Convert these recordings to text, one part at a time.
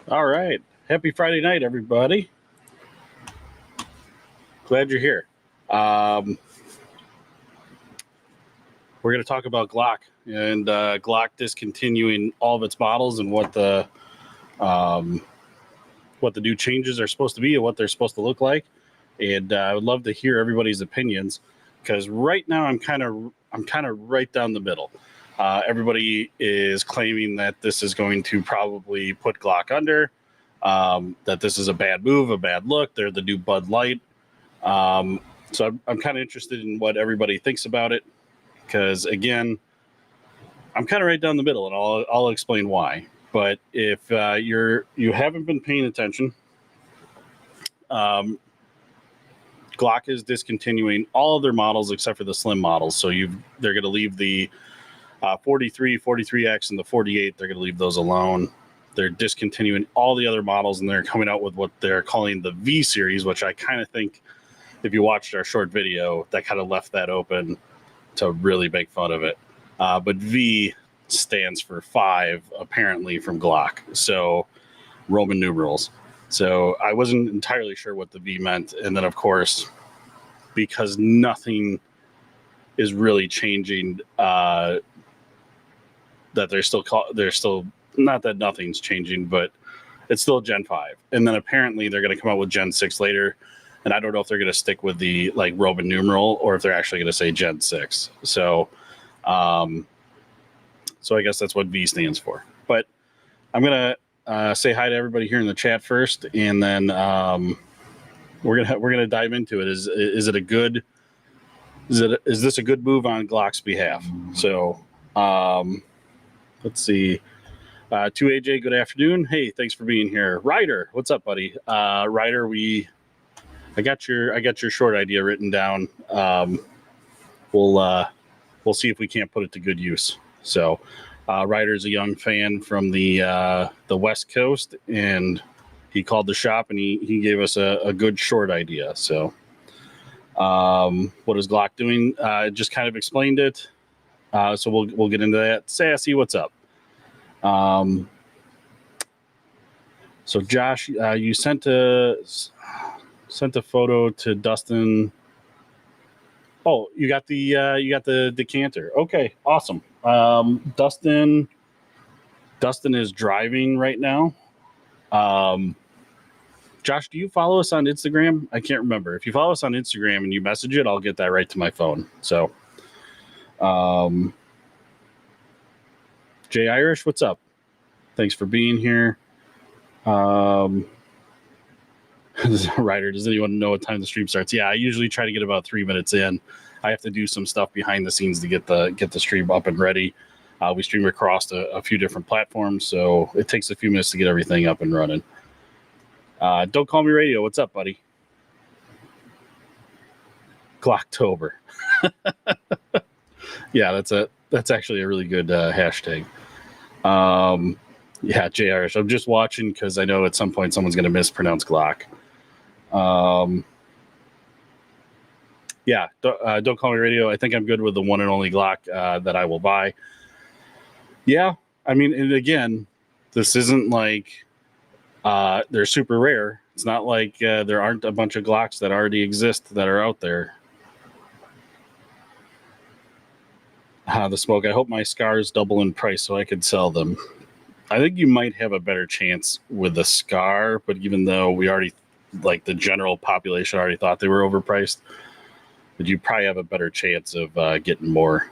All right. Happy Friday night, everybody. Glad you're here. We're going to talk about GLOCK and GLOCK discontinuing all of its models and what the new changes are supposed to be and what they're supposed to look like. And I would love to hear everybody's opinions because right now I'm kind of right down the middle. Everybody is claiming that this is going to probably put GLOCK under. That this is a bad move, a bad look. They're the new Bud Light. So I'm kind of interested in what everybody thinks about it because, again, I'm kind of right down the middle, and I'll explain why. But if you haven't been paying attention, GLOCK is discontinuing all of their models except for the slim models. So they're going to leave the 43, 43X, and the 48. They're going to leave those alone. They're discontinuing all the other models, and they're coming out with what they're calling the V series, which I kind of think, if you watched our short video, that kind of left that open to really make fun of it. But V stands for 5, apparently, from GLOCK. So Roman numerals. So I wasn't entirely sure what the V meant. And then, of course, because nothing is really changing, that they're still not that nothing's changing, but it's still Gen 5. And then apparently they're going to come out with Gen 6 later. And I don't know if they're going to stick with the Roman numeral or if they're actually going to say Gen 6. So I guess that's what V stands for. But I'm going to say hi to everybody here in the chat first, and then we're gonna dive into it. Is this a good move on GLOCK's behalf? So let's see. To AJ, good afternoon. Hey, thanks for being here. Ryder, what's up, buddy? Ryder, I got your short idea written down. We'll see if we can't put it to good use. So, Ryder's a young fan from the West Coast, and he called the shop and he gave us a good short idea. So, what is GLOCK doing? Just kind of explained it. So we'll get into that. Sassy, what's up? So Josh, you sent a photo to Dustin. Oh, you got the decanter. Okay, awesome. Dustin is driving right now. Josh, do you follow us on Instagram? I can't remember. If you follow us on Instagram and you message it, I'll get that right to my phone. So, Jay Irish, what's up? Thanks for being here. Ryder, does anyone know what time the stream starts? Yeah, I usually try to get about 3 minutes in. I have to do some stuff behind the scenes to get the stream up and ready. We stream across a few different platforms, so it takes a few minutes to get everything up and running. Don't Call Me Radio, what's up, buddy? Glocktober. Yeah, that's actually a really good hashtag. Yeah, Jay Irish. I'm just watching because I know at some point someone's going to mispronounce GLOCK. Yeah, Don't Call Me Radio. I think I'm good with the one and only GLOCK that I will buy. Yeah, I mean, and again, this isn't like they're super rare. It's not like there aren't a bunch of GLOCKs that already exist that are out there. The smoke. I hope my scars double in price so I could sell them. I think you might have a better chance with the scar, but even though we already, the general population already thought they were overpriced, but you probably have a better chance of getting more.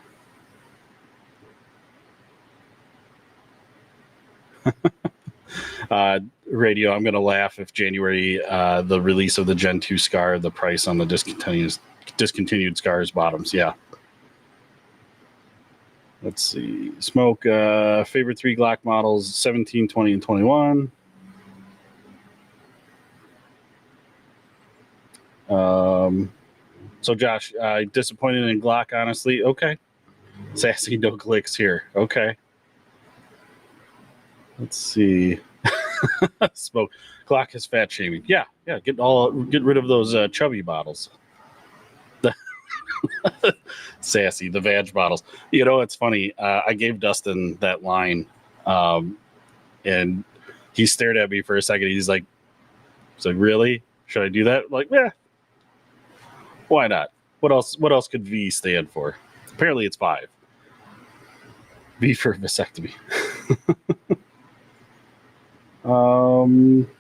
Radio, I'm going to laugh if January, the release of the Gen 2 scar, the price on the discontinued scars bottoms. Yeah. Let's see. Smoke, favorite 3 GLOCK models, 17, 20, and 21. So, Josh, disappointed in GLOCK, honestly. Okay. Sassy, no clicks here. Okay. Let's see. Smoke. GLOCK is fat shaming. Yeah. Get rid of those chubby bottles. Sassy, the Vag bottles. It's funny. I gave Dustin that line, and he stared at me for a second. He's like, really? Should I do that? I'm like, yeah. Why not? What else could V stand for? Apparently it's 5. V for vasectomy.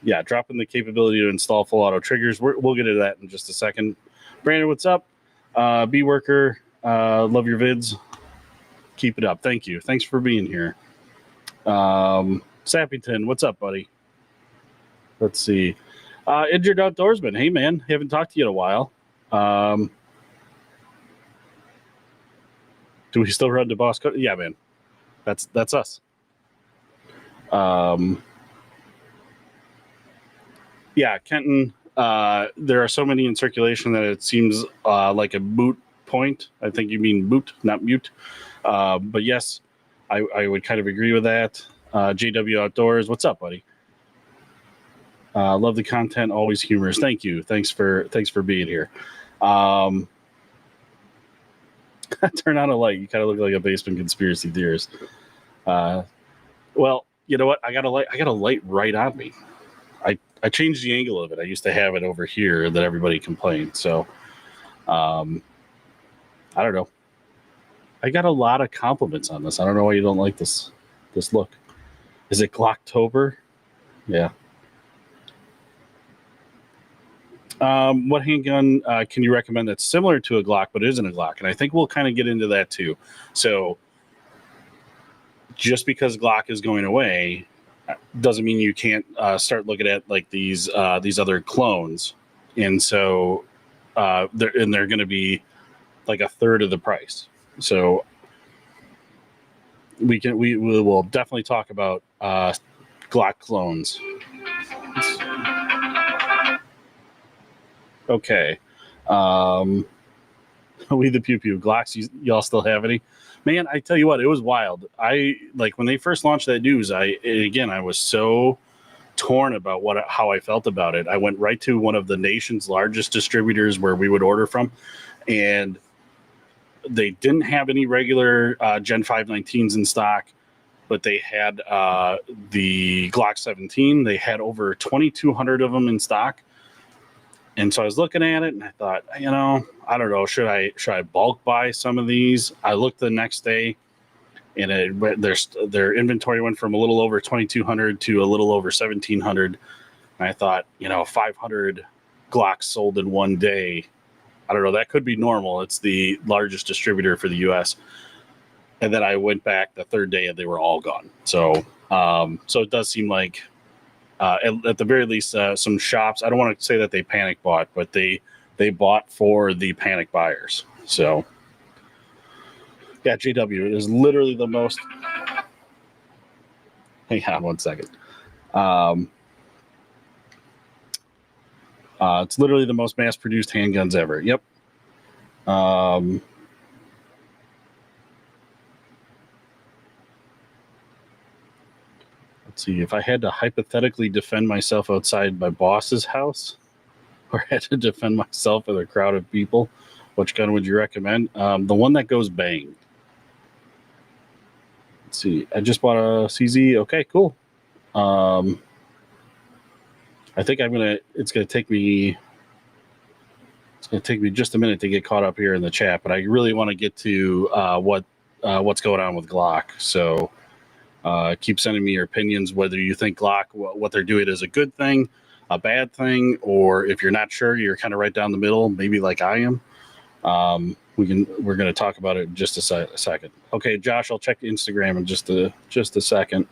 Yeah, dropping the capability to install full auto triggers. We'll get into that in just a second. Brandon, what's up? B worker, love your vids. Keep it up. Thank you. Thanks for being here. Sappington, what's up, buddy? Let's see. Injured Outdoorsman. Hey, man. Haven't talked to you in a while. Do we still run to Boss Code? Yeah, man. That's us. Yeah, Kenton. There are so many in circulation that it seems like a moot point. I think you mean moot, not mute. But yes, I would kind of agree with that. JW Outdoors, what's up, buddy? Love the content, always humorous. Thank you. Thanks for being here. Turn on a light. You kind of look like a basement conspiracy theorist. Well, you know what? I got a light right on me. I changed the angle of it. I used to have it over here that everybody complained. So, I don't know. I got a lot of compliments on this. I don't know why you don't like this look. Is it Glocktober? Yeah. What handgun can you recommend that's similar to a Glock but isn't a Glock? And I think we'll kind of get into that too. So just because Glock is going away doesn't mean you can't start looking at like these other clones. And so they're going to be like a third of the price. So we will definitely talk about Glock clones. Okay. We the pew pew Glocks. Y'all still have any? Man, I tell you what, it was wild. I like when they first launched that news. I was so torn about how I felt about it. I went right to one of the nation's largest distributors where we would order from, and they didn't have any regular Gen 519s in stock, but they had the Glock 17. They had over 2,200 of them in stock. And so I was looking at it and I thought, I don't know, should I bulk buy some of these? I looked the next day and their inventory went from a little over 2,200 to a little over 1,700. And I thought, 500 Glocks sold in one day. I don't know, that could be normal. It's the largest distributor for the US. And then I went back the third day and they were all gone. So it does seem like at the very least, some shops, I don't want to say that they panic bought, but they bought for the panic buyers. So, yeah, JW is literally the most. Hang on 1 second. It's literally the most mass-produced handguns ever. Yep. Let's see, if I had to hypothetically defend myself outside my boss's house or had to defend myself with a crowd of people, which gun would you recommend? The one that goes bang. Let's see, I just bought a CZ. Okay, cool. I think it's going to take me just a minute to get caught up here in the chat, but I really want to get to what's going on with Glock. So keep sending me your opinions, whether you think Glock, what they're doing is a good thing, a bad thing, or if you're not sure, you're kind of right down the middle, maybe like I am. We're going to talk about it in just a second. Okay, Josh, I'll check Instagram in just a second.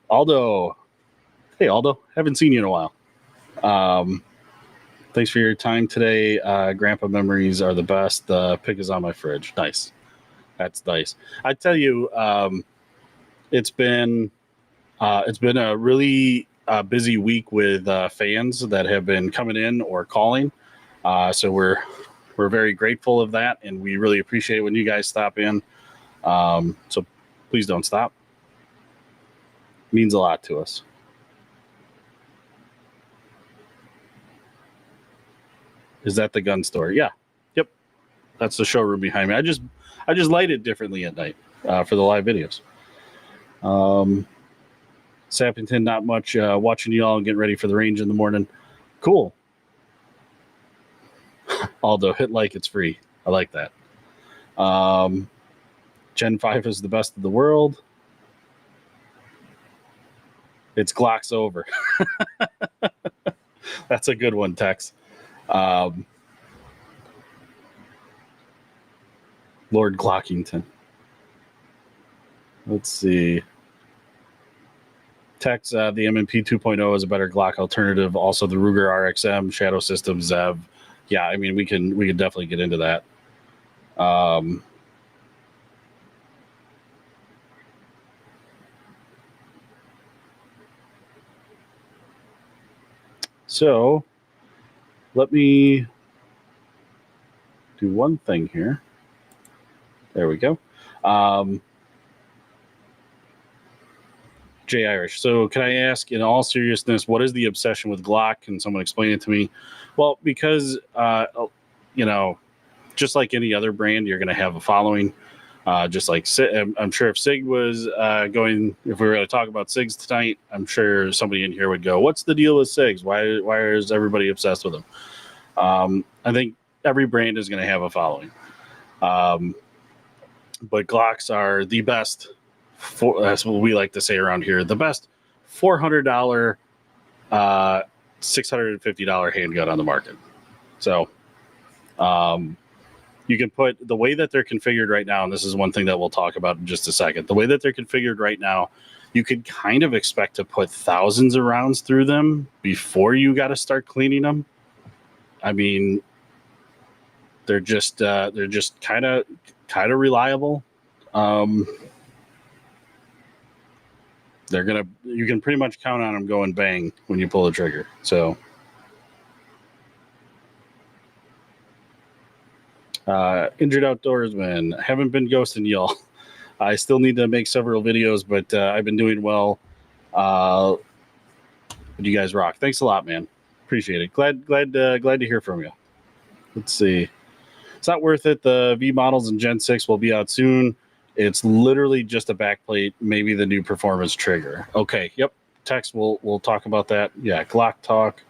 Aldo. Hey, Aldo. Haven't seen you in a while. Thanks for your time today. Grandpa memories are the best. The pic is on my fridge. Nice. That's nice. I tell you, it's been a really busy week with fans that have been coming in or calling. So we're very grateful of that, and we really appreciate it when you guys stop in. So please don't stop. It means a lot to us. Is that the gun store? Yeah. Yep. That's the showroom behind me. I just light it differently at night for the live videos. Sappington, not much. Watching you all and getting ready for the range in the morning. Cool. Aldo, hit like it's free. I like that. Gen 5 is the best of the world. It's Glock's over. That's a good one, Tex. Lord Glockington. Let's see. Tex, the M&P 2.0 is a better Glock alternative. Also, the Ruger RXM, Shadow System, Zev. Yeah, I mean, we can definitely get into that. So let me do one thing here. There we go. Jay Irish. So can I ask, in all seriousness, what is the obsession with Glock? Can someone explain it to me? Well, because, just like any other brand, you're going to have a following. Just like I'm sure if SIG was going, if we were going to talk about SIGs tonight, I'm sure somebody in here would go, "What's the deal with SIGs? Why is everybody obsessed with them?" I think every brand is going to have a following, but Glocks are the best. That's what we like to say around here. The best $400, $650 handgun on the market. So. You can put the way that they're configured right now, and this is one thing that we'll talk about in just a second. The way that they're configured right now, you could kind of expect to put thousands of rounds through them before you got to start cleaning them. I mean, they're just kind of reliable. You can pretty much count on them going bang when you pull the trigger. So. Injured Outdoorsman, haven't been ghosting y'all. I still need to make several videos, but I've been doing well. You guys rock. Thanks a lot, man. Appreciate it. Glad to hear from you. Let's see. It's not worth it. The V models in Gen 6 will be out soon. It's literally just a backplate, maybe the new performance trigger. Okay. Yep. Tex, we'll talk about that. Yeah. Glock talk.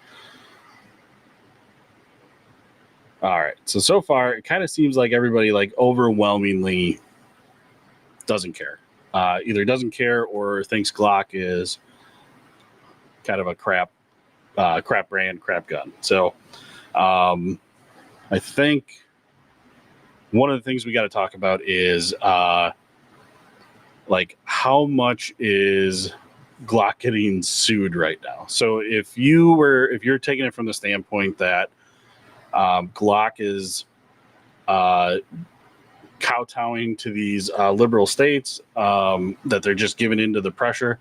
All right. So far, it kind of seems like everybody overwhelmingly doesn't care. Either doesn't care or thinks Glock is kind of a crap brand, crap gun. So I think one of the things we got to talk about is how much is Glock getting sued right now. So if you're taking it from the standpoint that Glock is kowtowing to these liberal states, that they're just giving into the pressure.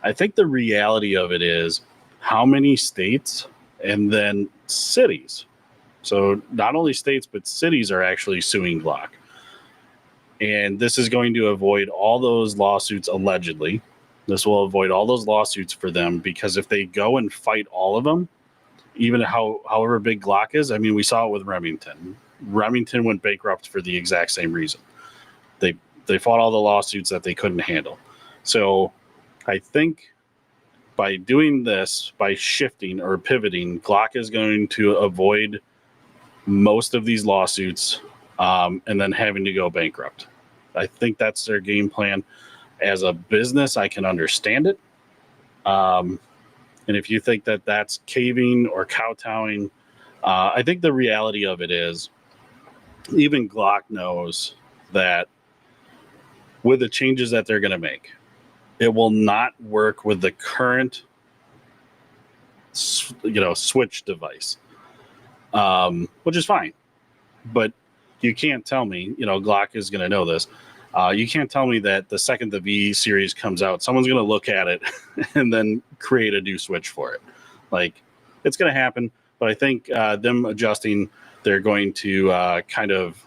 I think the reality of it is how many states and then cities. So not only states, but cities are actually suing Glock. And this is going to avoid all those lawsuits allegedly. This will avoid all those lawsuits for them, because if they go and fight all of them, even however big Glock is, I mean, we saw it with Remington. Remington went bankrupt for the exact same reason. They fought all the lawsuits that they couldn't handle. So I think by doing this, by shifting or pivoting, Glock is going to avoid most of these lawsuits, and then having to go bankrupt. I think that's their game plan. As a business, I can understand it. And if you think that that's caving or kowtowing, I think the reality of it is even Glock knows that with the changes that they're going to make, it will not work with the current, switch device, which is fine. But you can't tell me, Glock is going to know this. You can't tell me that the second the V series comes out, someone's going to look at it and then create a new switch for it. It's going to happen, but I think them adjusting, they're going to kind of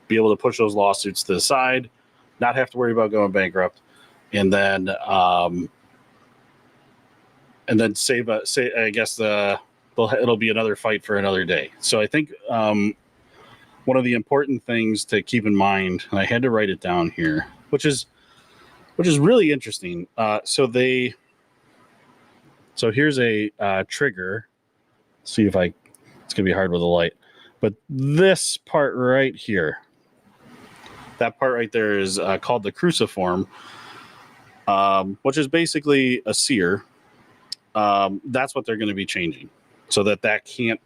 be able to push those lawsuits to the side, not have to worry about going bankrupt, and then save. I guess it'll be another fight for another day. So I think one of the important things to keep in mind, and I had to write it down here, which is really interesting. So they So here's a trigger. See if it's gonna be hard with the light, but this part right here, that part right there is called the cruciform, which is basically a sear. That's what they're going to be changing, so that can't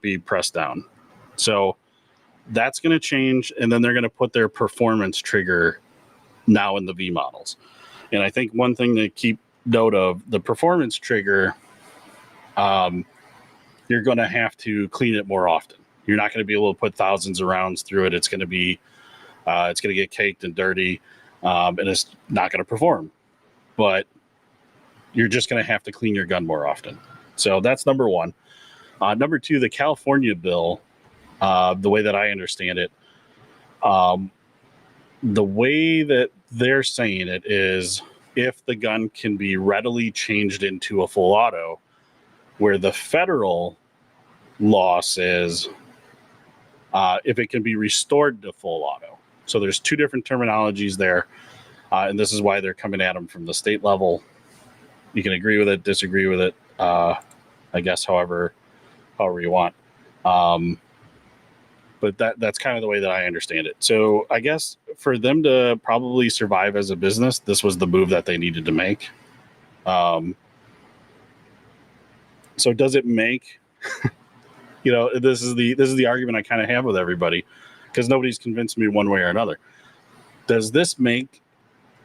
be pressed down. So that's going to change, and then they're going to put their performance trigger now in the V models. And I think one thing to keep note of, the performance trigger, you're going to have to clean it more often. You're not going to be able to put thousands of rounds through it. It's going to get caked and dirty, and it's not going to perform. But you're just going to have to clean your gun more often. So that's number one. Number two, the California bill, the way that I understand it, the way that they're saying it is if the gun can be readily changed into a full auto, where the federal law says if it can be restored to full auto. So there's two different terminologies there, and this is why they're coming at them from the state level. You can agree with it, disagree with it, I guess, however you want. But that's kind of the way that I understand it. So I guess for them to probably survive as a business, this was the move that they needed to make. So does it make, this is the argument I kind of have with everybody, because nobody's convinced me one way or another. Does this make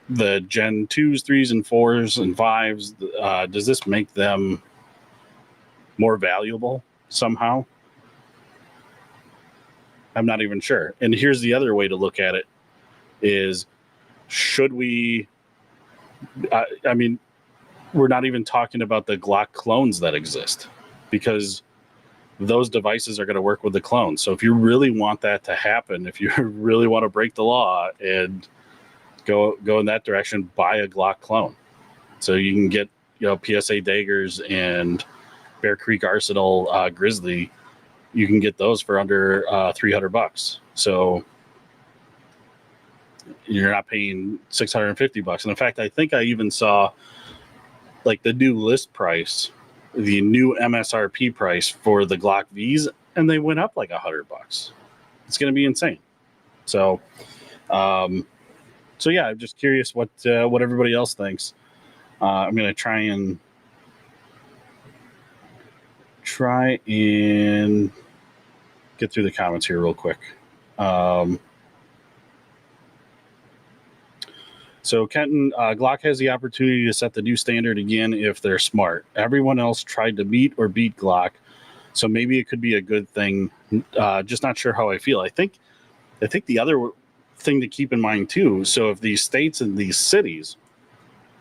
the Gen 2s, 3s, and 4s, and 5s, does this make them more valuable somehow? I'm not even sure. And here's the other way to look at it is, should we, I mean, we're not even talking about the GLOCK clones that exist, because those devices are going to work with the clones. So if you really want that to happen, if you really want to break the law and go in that direction, buy a GLOCK clone. So you can get, PSA daggers and Bear Creek Arsenal Grizzly. You can get those for under $300. So you're not paying $650. And in fact, I think I even saw like the new list price, the new MSRP price for the GLOCK Vs, and they went up like $100. It's going to be insane. So, yeah, I'm just curious what everybody else thinks. I'm going to try and get through the comments here real quick. So Kenton, GLOCK has the opportunity to set the new standard again if they're smart. Everyone else tried to meet or beat GLOCK, so maybe it could be a good thing. Just not sure how I feel. I think the other thing to keep in mind too. So if these states and these cities,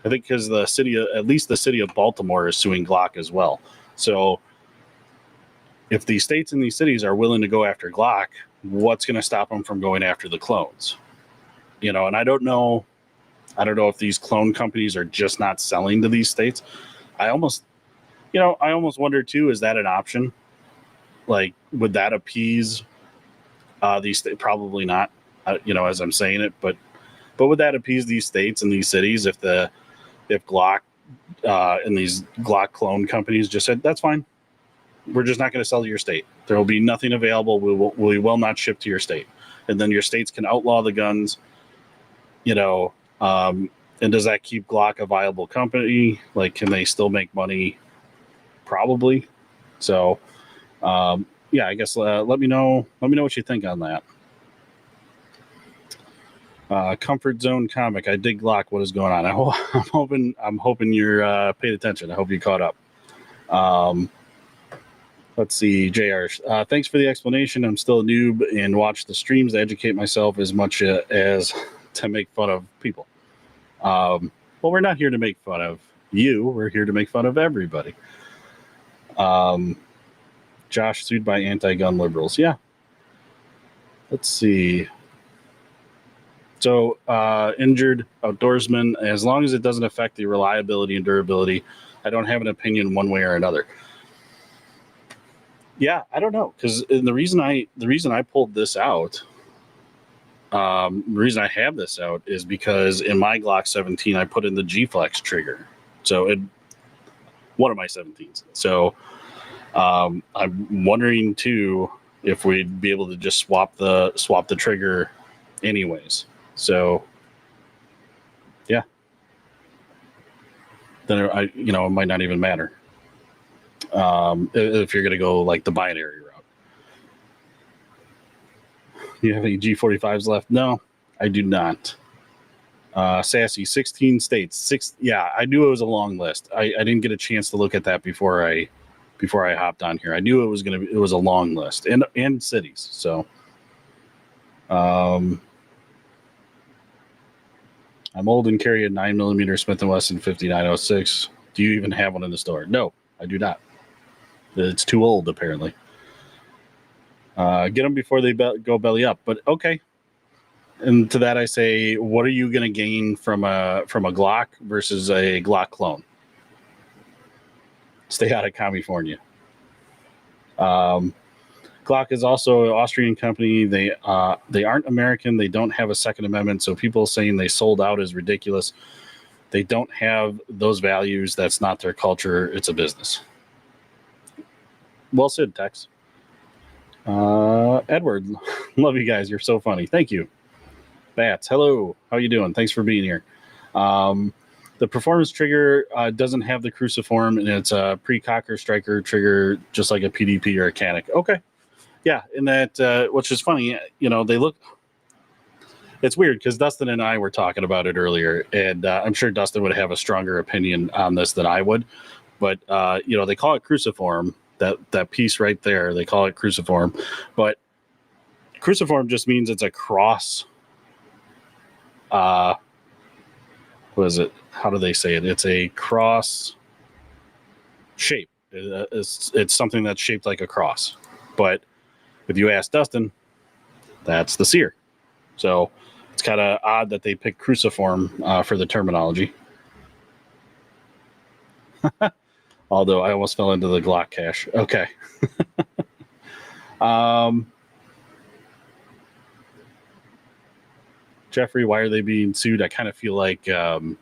I think because at least the city of Baltimore is suing GLOCK as well. So if these states and these cities are willing to go after GLOCK, what's going to stop them from going after the clones? And I don't know if these clone companies are just not selling to these states. I almost wonder too, is that an option? Like, would that appease these states? Probably not, as I'm saying it, but would that appease these states and these cities if GLOCK and these GLOCK clone companies just said, that's fine, we're just not going to sell to your state. There will be nothing available. We will not ship to your state. And then your states can outlaw the guns, and does that keep GLOCK a viable company? Like, can they still make money? Probably. So, yeah, I guess let me know what you think on that. Comfort Zone Comic. I dig GLOCK. What is going on? I'm hoping you're paid attention. I hope you caught up. Let's see, JR. Thanks for the explanation. I'm still a noob and watch the streams to educate myself as much as to make fun of people. Well, we're not here to make fun of you. We're here to make fun of everybody. Josh sued by anti-gun liberals. Yeah. Let's see. So, injured outdoorsman, as long as it doesn't affect the reliability and durability, I don't have an opinion one way or another. Yeah, I don't know, because the reason I pulled this out, the reason I have this out is because in my Glock 17 I put in the G-Flex trigger. So one of my 17s. So I'm wondering too if we'd be able to just swap the trigger anyways. So yeah, then it might not even matter if you're going to go like the binary route. You have any G45s left? No, I do not. Sassy, 16 states. Yeah, I knew it was a long list. I didn't get a chance to look at that before I hopped on here. I knew it was a long list and cities. So I'm old and carry a 9mm Smith & Wesson 5906. Do you even have one in the store? No, I do not. It's too old, apparently. Get them before they go belly up. But okay. And to that I say, what are you going to gain from a Glock versus a Glock clone? Stay out of California. Glock is also an Austrian company. They aren't American. They don't have a Second Amendment. So people saying they sold out is ridiculous. They don't have those values. That's not their culture. It's a business. Well said, Tex. Edward, love you guys. You're so funny. Thank you. Bats, hello. How you doing? Thanks for being here. The performance trigger doesn't have the cruciform, and it's a pre-cocker striker trigger, just like a PDP or a Canic. Okay. Yeah, and that, which is funny, they look, it's weird because Dustin and I were talking about it earlier, and I'm sure Dustin would have a stronger opinion on this than I would, but, they call it cruciform, that piece right there, they call it cruciform, but cruciform just means it's a cross. What is it? How do they say it? It's a cross shape. It's something that's shaped like a cross. But if you ask Dustin, that's the sear. So it's kind of odd that they picked cruciform for the terminology. Although I almost fell into the Glock cache. Okay. Jeffrey, why are they being sued? I kind of feel like David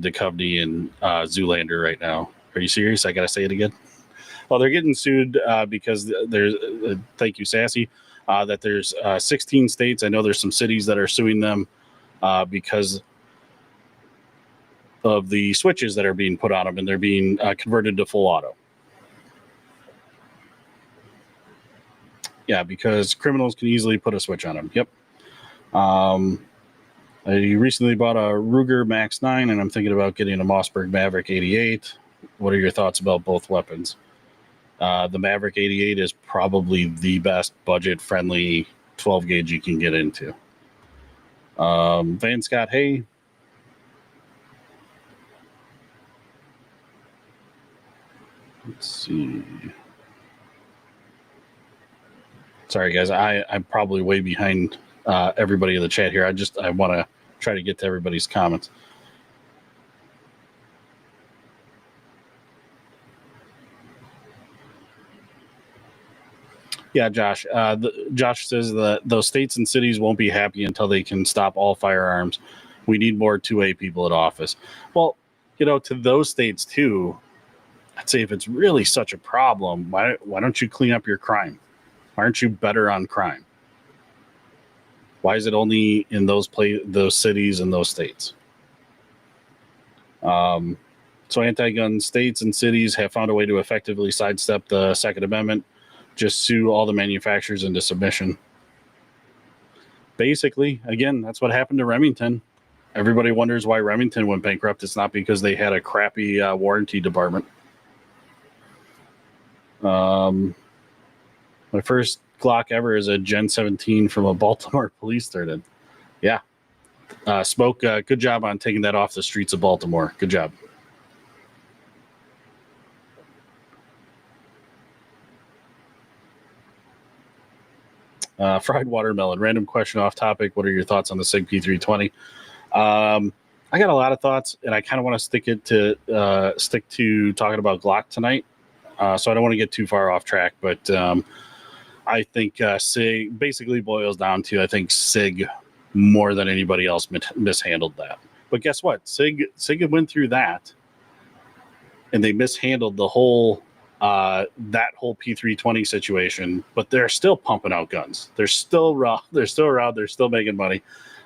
Duchovny and Zoolander right now. Are you serious? I got to say it again. Well, they're getting sued because there's, thank you, Sassy, that there's 16 states. I know there's some cities that are suing them because of the switches that are being put on them, and they're being converted to full auto. Yeah, because criminals can easily put a switch on them. Yep. I recently bought a Ruger Max 9, and I'm thinking about getting a Mossberg Maverick 88. What are your thoughts about both weapons? The Maverick 88 is probably the best budget-friendly 12 gauge you can get into. Van Scott, hey. Let's see. Sorry, guys. I'm probably way behind everybody in the chat here. I want to try to get to everybody's comments. Yeah, Josh. Josh says that those states and cities won't be happy until they can stop all firearms. We need more 2A people in office. Well, to those states too, I'd say if it's really such a problem, why don't you clean up your crime? Why aren't you better on crime? Why is it only in those cities and those states? So anti-gun states and cities have found a way to effectively sidestep the Second Amendment. Just sue all the manufacturers into submission. Basically, again, that's what happened to Remington. Everybody wonders why Remington went bankrupt. It's not because they had a crappy warranty department. My first Glock ever is a Gen 17 from a Baltimore police sergeant. Yeah. Smoke, good job on taking that off the streets of Baltimore. Good job. Fried watermelon. Random question off topic. What are your thoughts on the SIG P320? I got a lot of thoughts, and I kind of want to stick to talking about Glock tonight. So I don't want to get too far off track, but I think SIG basically boils down to, I think SIG more than anybody else mishandled that. But guess what? SIG went through that and they mishandled the whole that whole P320 situation, but they're still pumping out guns. They're still raw. They're still around. They're still making money.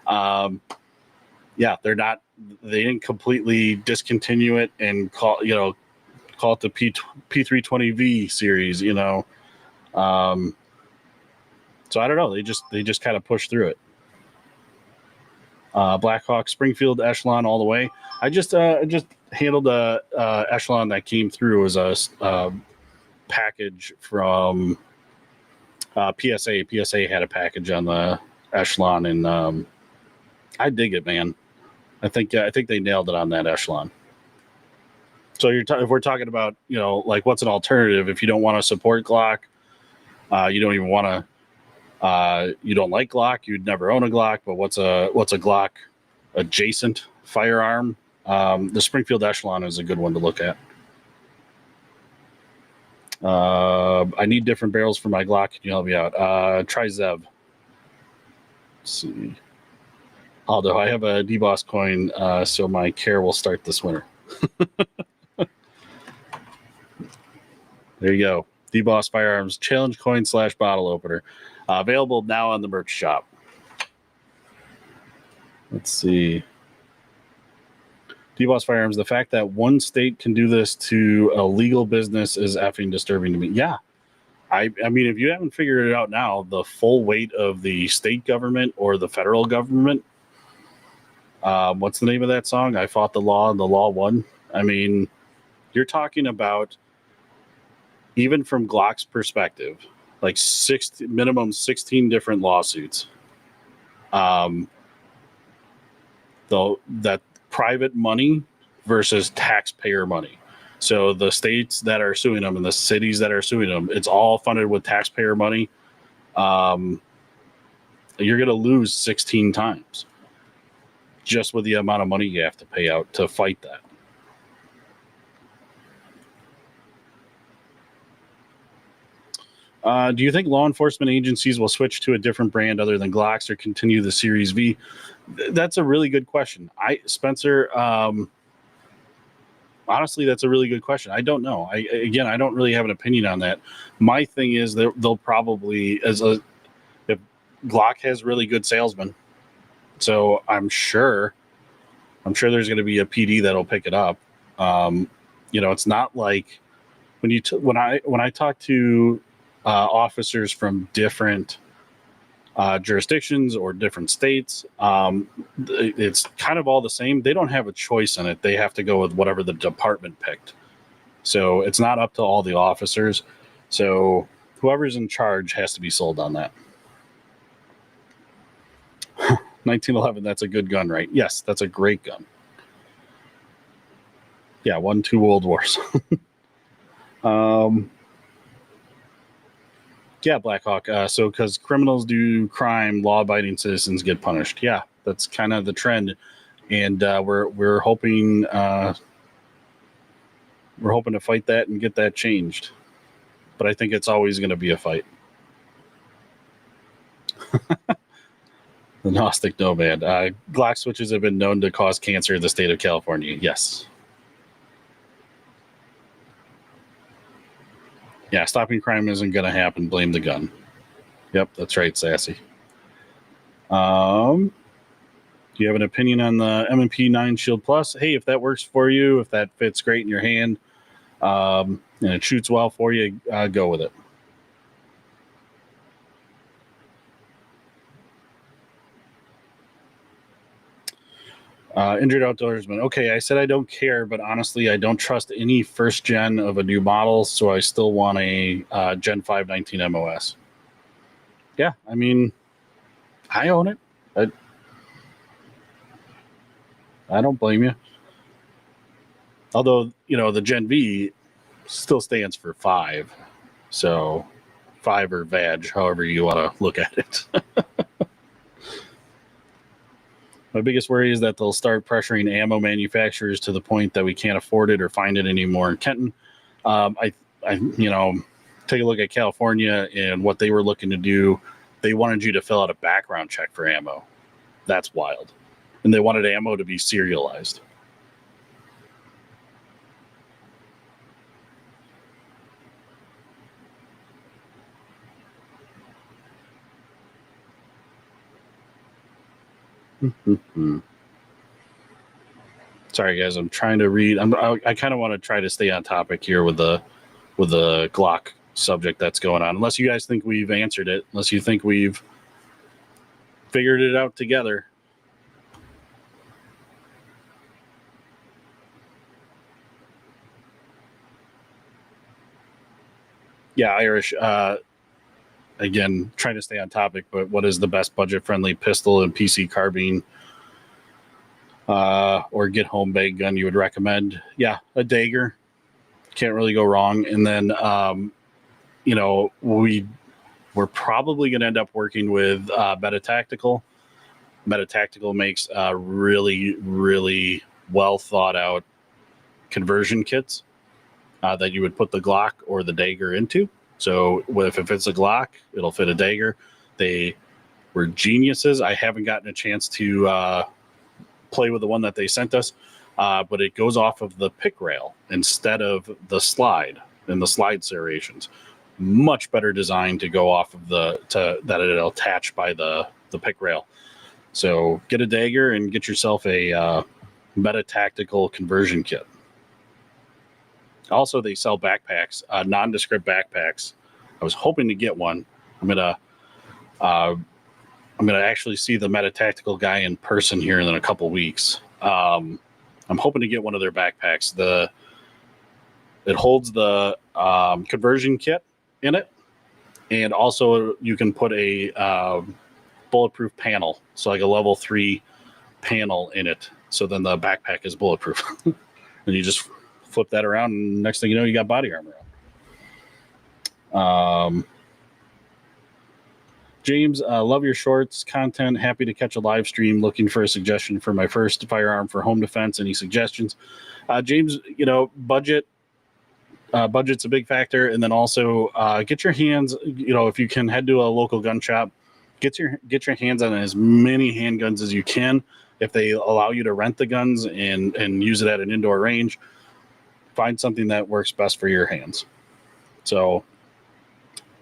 Yeah, they're not. They didn't completely discontinue it and call it the P320V series. So I don't know. They just kind of pushed through it. Blackhawk Springfield Echelon all the way. I just handled a Echelon that came through as a package from PSA. PSA had a package on the Echelon, and I dig it, man. I think they nailed it on that Echelon. So if we're talking about like what's an alternative if you don't want to support Glock, you don't even want to. You don't like Glock, you'd never own a Glock, but what's a Glock adjacent firearm? The Springfield Echelon is a good one to look at. I need different barrels for my Glock. Can you help me out? Try Zev. Let's see. Although I have a DBoss coin, so my care will start this winter. There you go. DBoss Firearms Challenge Coin / bottle opener. Available now on the merch shop. Let's see. DBoss Firearms, the fact that one state can do this to a legal business is effing disturbing to me. Yeah. I mean, if you haven't figured it out now, the full weight of the state government or the federal government, what's the name of that song? I fought the law and the law won. I mean, you're talking about, even from Glock's perspective, like minimum 16 different lawsuits. Though that private money versus taxpayer money. So the states that are suing them and the cities that are suing them, it's all funded with taxpayer money. You're going to lose 16 times just with the amount of money you have to pay out to fight that. Do you think law enforcement agencies will switch to a different brand other than Glocks or continue the Series V? That's a really good question. Spencer, honestly, that's a really good question. I don't know. I don't really have an opinion on that. My thing is that they'll probably, if Glock has really good salesmen, so I'm sure there's going to be a PD that'll pick it up. It's not like when I talk to officers from different jurisdictions or different states, it's kind of all the same. They don't have a choice in it. They have to go with whatever the department picked. So it's not up to all the officers. So whoever's in charge has to be sold on that. 1911, that's a good gun, right? Yes, that's a great gun. Yeah, won 2 world wars. Yeah, Blackhawk. So because criminals do crime, law-abiding citizens get punished. Yeah, that's kind of the trend, and we're hoping to fight that and get that changed. But I think it's always going to be a fight. The Gnostic Nomad. Glock switches have been known to cause cancer in the state of California. Yes. Yeah, stopping crime isn't going to happen. Blame the gun. Yep, that's right, Sassy. Do you have an opinion on the M&P 9 Shield Plus? Hey, if that works for you, if that fits great in your hand, and it shoots well for you, go with it. Injured Outdoorsman. Okay, I said I don't care, but honestly, I don't trust any first gen of a new model, so I still want a Gen 5 19 MOS. Yeah, I mean, I own it. I don't blame you. Although, the Gen V still stands for 5. So 5 or VAG, however you want to look at it. My biggest worry is that they'll start pressuring ammo manufacturers to the point that we can't afford it or find it anymore in Kenton. I take a look at California and what they were looking to do. They wanted you to fill out a background check for ammo. That's wild. And they wanted ammo to be serialized. Sorry, guys. I'm trying to read. I kind of want to try to stay on topic here with the Glock subject that's going on. Unless you guys think we've answered it. Unless you think we've figured it out together. Yeah, Irish. Again, trying to stay on topic, but what is the best budget-friendly pistol and PC carbine or get-home bag gun you would recommend? Yeah, a Dagger. Can't really go wrong. And then, we're probably going to end up working with Meta Tactical. Meta Tactical makes really, really well thought out conversion kits that you would put the Glock or the Dagger into. So if it fits a Glock, it'll fit a Dagger. They were geniuses. I haven't gotten a chance to play with the one that they sent us, but it goes off of the pick rail instead of the slide and the slide serrations. Much better design to go off of that it'll attach by the pick rail. So get a Dagger and get yourself a Meta Tactical conversion kit. Also, they sell backpacks, nondescript backpacks. I was hoping to get one. I'm gonna actually see the Meta Tactical guy in person here in a couple weeks. I'm hoping to get one of their backpacks. It holds the conversion kit in it, and also you can put a bulletproof panel, so like a level 3 panel in it. So then the backpack is bulletproof, and you just flip that around, and next thing you know, you got body armor on. James, love your shorts content. Happy to catch a live stream. Looking for a suggestion for my first firearm for home defense. Any suggestions? James, budget's a big factor, and then also get your hands. If you can head to a local gun shop, get your hands on as many handguns as you can. If they allow you to rent the guns and use it at an indoor range, find something that works best for your hands. So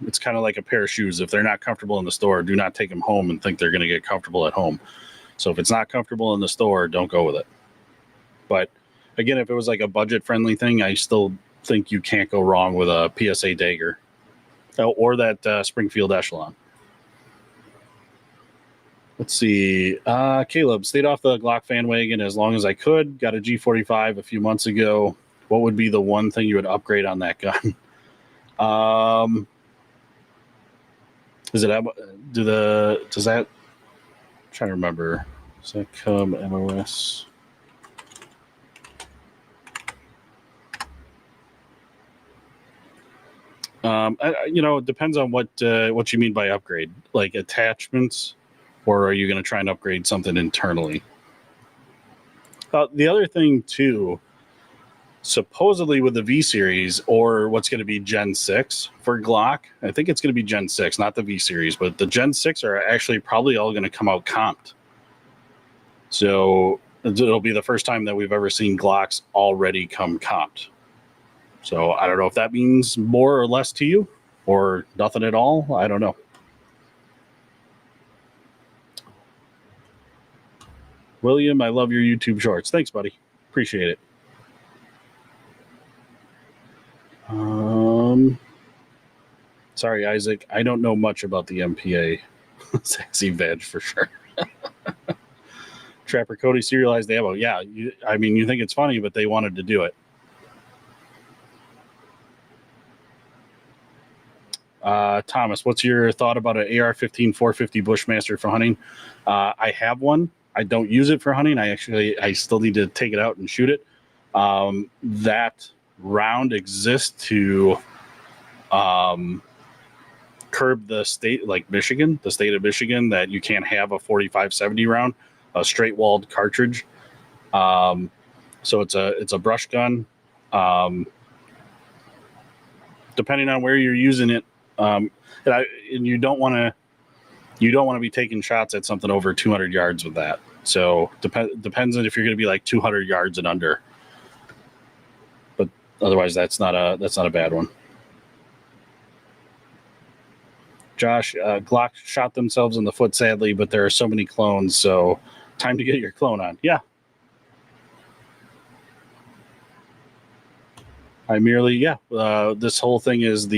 it's kind of like a pair of shoes. If they're not comfortable in the store, do not take them home and think they're going to get comfortable at home. So if it's not comfortable in the store, don't go with it. But again, if it was like a budget-friendly thing, I still think you can't go wrong with a PSA Dagger or that Springfield Echelon. Let's see. Caleb, stayed off the Glock fan wagon as long as I could. Got a G45 a few months ago. What would be the one thing you would upgrade on that gun? Does that, I'm trying to remember. Does that come MOS? It depends on what you mean by upgrade, like attachments, or are you going to try and upgrade something internally? The other thing too, supposedly with the V series or what's going to be Gen 6 for Glock, I think it's going to be Gen 6, not the V series, but the Gen 6 are actually probably all going to come out comped. So it'll be the first time that we've ever seen Glocks already come comped. So I don't know if that means more or less to you or nothing at all. I don't know. William, I love your YouTube shorts. Thanks, buddy. Appreciate it. Sorry, Isaac. I don't know much about the MPA. Sassy veg for sure. Trapper Cody serialized ammo. Yeah, you think it's funny, but they wanted to do it. Thomas, what's your thought about an AR-15 450 Bushmaster for hunting? I have one. I don't use it for hunting. I still need to take it out and shoot it. That round exists to curb the state, like Michigan, the state of Michigan, that you can't have a 45-70 round, a straight walled cartridge. So it's a brush gun. Depending on where you're using it, and you don't want to be taking shots at something over 200 yards with that. So depends on if you're going to be like 200 yards and under. But otherwise, that's not a bad one. Josh, Glock shot themselves in the foot, sadly, but there are so many clones, so Time to get your clone on. Yeah. I merely, this whole thing is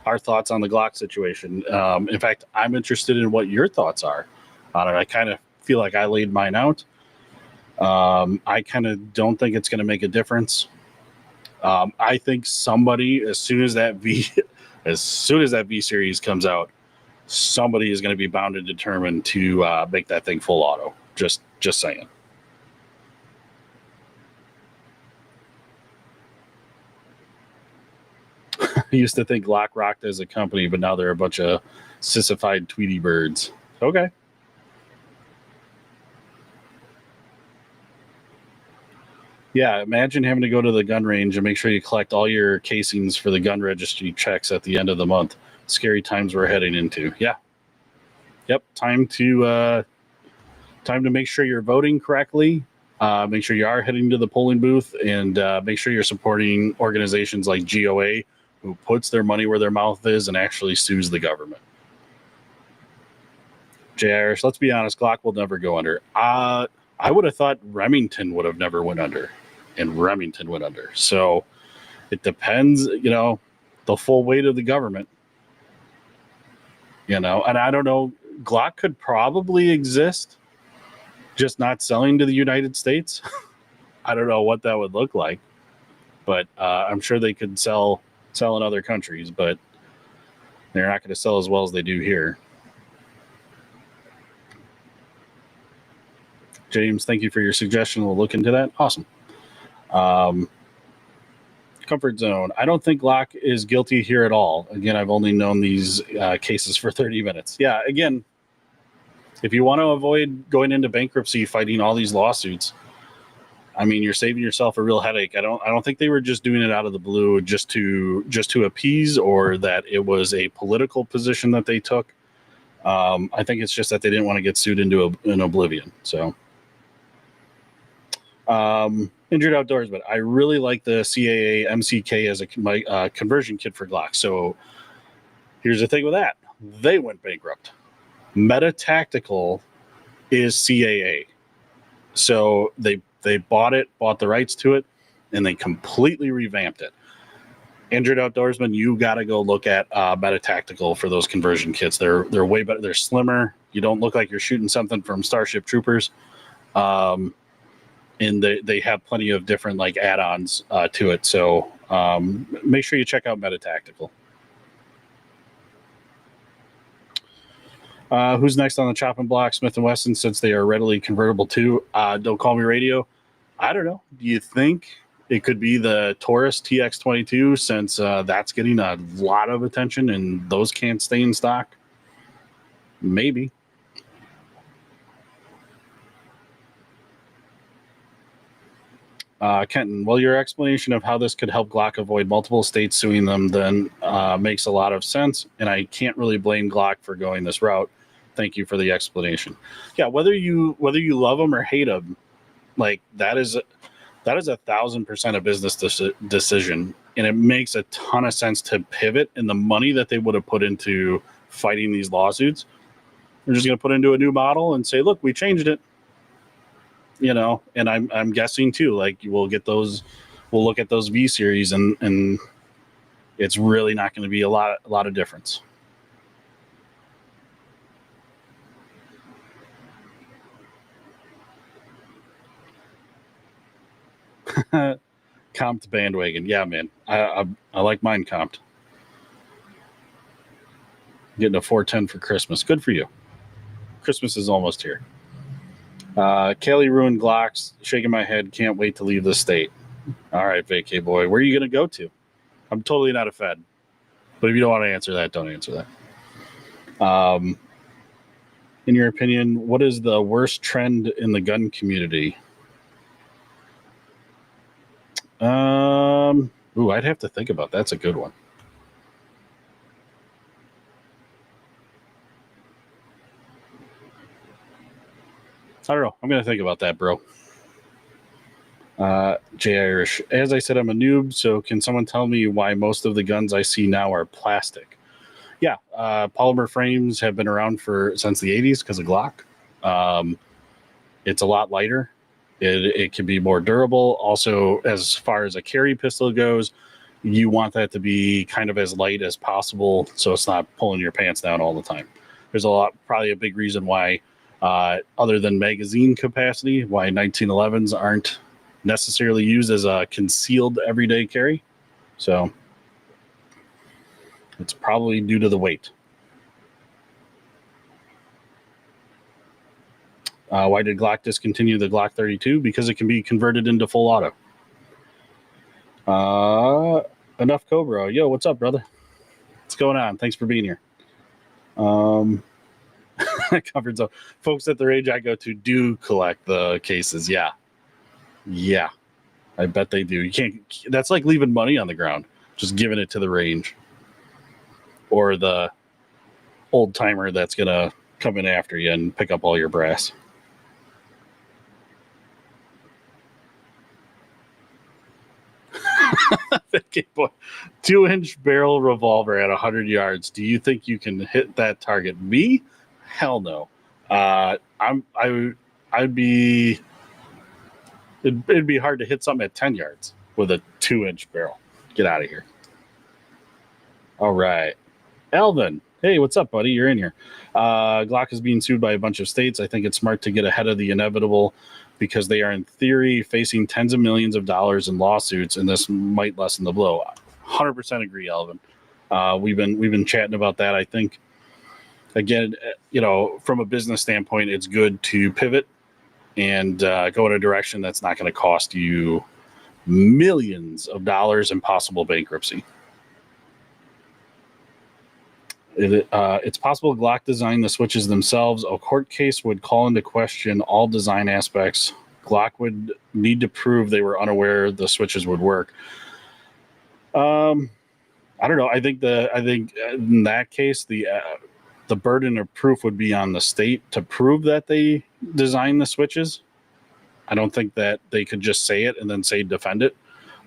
our thoughts on the Glock situation. In fact, I'm interested in what your thoughts are on it. I kind of feel like I laid mine out. I kind of don't think it's going to make a difference. I think somebody, as soon as that V series comes out, somebody is going to be bound and determined to make that thing full auto. Just saying. I used to think Glock rocked as a company, but now they're a bunch of sissified Tweety birds. Okay. Yeah, imagine having to go to the gun range and make sure you collect all your casings for the gun registry checks at the end of the month. Scary times we're heading into. Yeah. Yep. Time to make sure you're voting correctly. Make sure you are heading to the polling booth, and make sure you're supporting organizations like GOA, who puts their money where their mouth is and actually sues the government. Jay Irish, let's be honest, Glock will never go under. I would have thought Remington would have never went under, and Remington went under. So it depends, the full weight of the government, and I don't know, Glock could probably exist, just not selling to the United States. I don't know what that would look like, but I'm sure they could sell in other countries, but they're not going to sell as well as they do here. James, thank you for your suggestion. We'll look into that. Awesome. Comfort zone. I don't think Glock is guilty here at all. Again, I've only known these cases for 30 minutes. Yeah, again, if you want to avoid going into bankruptcy, fighting all these lawsuits, I mean, you're saving yourself a real headache. I don't think they were just doing it out of the blue just to appease, or that it was a political position that they took. I think it's just that they didn't want to get sued into an oblivion. So, Injured Outdoors, but I really like the CAA MCK as a conversion kit for Glock. So here's the thing with that. They went bankrupt. Meta Tactical is CAA. So they bought the rights to it, and they completely revamped it. Injured Outdoorsman, you got to go look at Meta Tactical for those conversion kits. They're way better. They're slimmer. You don't look like you're shooting something from Starship Troopers. And they have plenty of different like add-ons to it. So make sure you check out Meta Tactical. Who's next on the chopping block? Smith & Wesson, since they are readily convertible too. Don't Call Me Radio. I don't know. Do you think it could be the Taurus TX22, since that's getting a lot of attention and those can't stay in stock? Maybe. Kenton, well, your explanation of how this could help Glock avoid multiple states suing them then makes a lot of sense, and I can't really blame Glock for going this route. Thank you for the explanation. Yeah, whether you love them or hate them, like that is 1,000% a business decision, and it makes a ton of sense to pivot. And the money that they would have put into fighting these lawsuits, they're just going to put into a new model and say, "Look, we changed it." And I'm guessing too, like we'll look at those V series, and it's really not going to be a lot of difference. Comped bandwagon. Yeah, man. I like mine comped. Getting a 410 for Christmas. Good for you. Christmas is almost here. Kelly ruined Glocks. Shaking my head. Can't wait to leave the state. All right, vacay boy. Where are you going to go to? I'm totally not a Fed. But if you don't want to answer that, don't answer that. In your opinion, what is the worst trend in the gun community? I'd have to think about that. That's a good one. I don't know. I'm going to think about that, bro. Jay Irish. As I said, I'm a noob, so can someone tell me why most of the guns I see now are plastic? Yeah, polymer frames have been around since the 80s because of Glock. It's a lot lighter. It can be more durable. Also, as far as a carry pistol goes, you want that to be kind of as light as possible so it's not pulling your pants down all the time. There's probably a big reason why, other than magazine capacity, why 1911s aren't necessarily used as a concealed everyday carry. So it's probably due to the weight. Why did Glock discontinue the Glock 32? Because it can be converted into full auto. Enough Cobra. Yo, what's up, brother? What's going on? Thanks for being here. Covered zone. Folks at the range I go to do collect the cases. Yeah. I bet they do. You can't. That's like leaving money on the ground, just giving it to the range, or the old timer that's gonna come in after you and pick up all your brass. Boy, 2-inch barrel revolver at 100 yards. Do you think you can hit that target? Me? Hell no. I'd be. It'd be hard to hit something at 10 yards with a 2-inch barrel. Get out of here. All right, Alvin. Hey, what's up, buddy? You're in here. Glock is being sued by a bunch of states. I think it's smart to get ahead of the inevitable, because they are, in theory, facing tens of millions of dollars in lawsuits, and this might lessen the blow. 100% agree, Alvin. We've been chatting about that. I think, again, from a business standpoint, it's good to pivot and go in a direction that's not going to cost you millions of dollars in possible bankruptcy. It's possible Glock designed the switches themselves. A court case would call into question all design aspects. Glock would need to prove they were unaware the switches would work. I don't know. I think in that case, the burden of proof would be on the state to prove that they designed the switches. I don't think that they could just say it and then say defend it.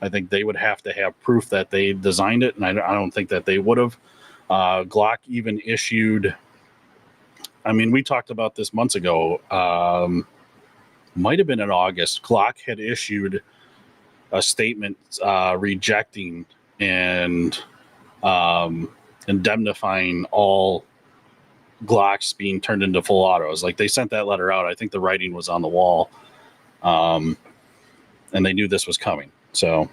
I think they would have to have proof that they designed it, and I don't think that they would have. Glock even issued, we talked about this months ago, might have been in August. Glock had issued a statement rejecting and indemnifying all Glocks being turned into full autos. Like, they sent that letter out. I think the writing was on the wall, and they knew this was coming. So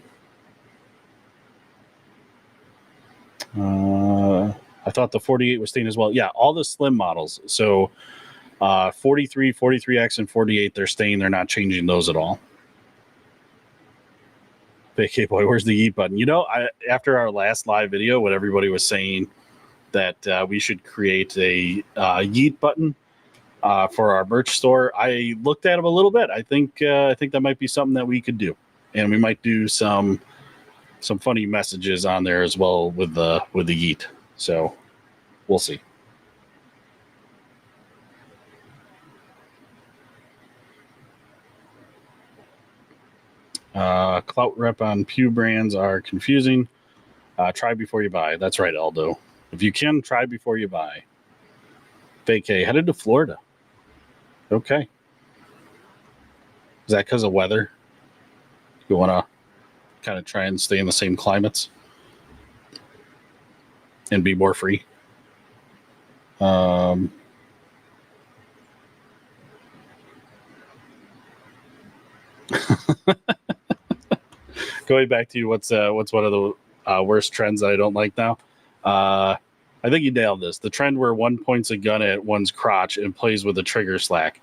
I thought the 48 was staying as well. Yeah, all the slim models. So 43, 43X, and 48, they're staying. They're not changing those at all. Vacay boy, where's the yeet button? After our last live video, when everybody was saying that we should create a yeet button for our merch store, I looked at them a little bit. I think that might be something that we could do, and we might do some funny messages on there as well with the yeet. So we'll see. Clout rep on Pew brands are confusing. Try before you buy. That's right, Aldo. If you can, try before you buy. Vacay headed to Florida. Okay. Is that because of weather? You want to kind of try and stay in the same climates and be more free? Going back to what's one of the worst trends that I don't like now. I think you nailed this. The trend where one points a gun at one's crotch and plays with the trigger slack.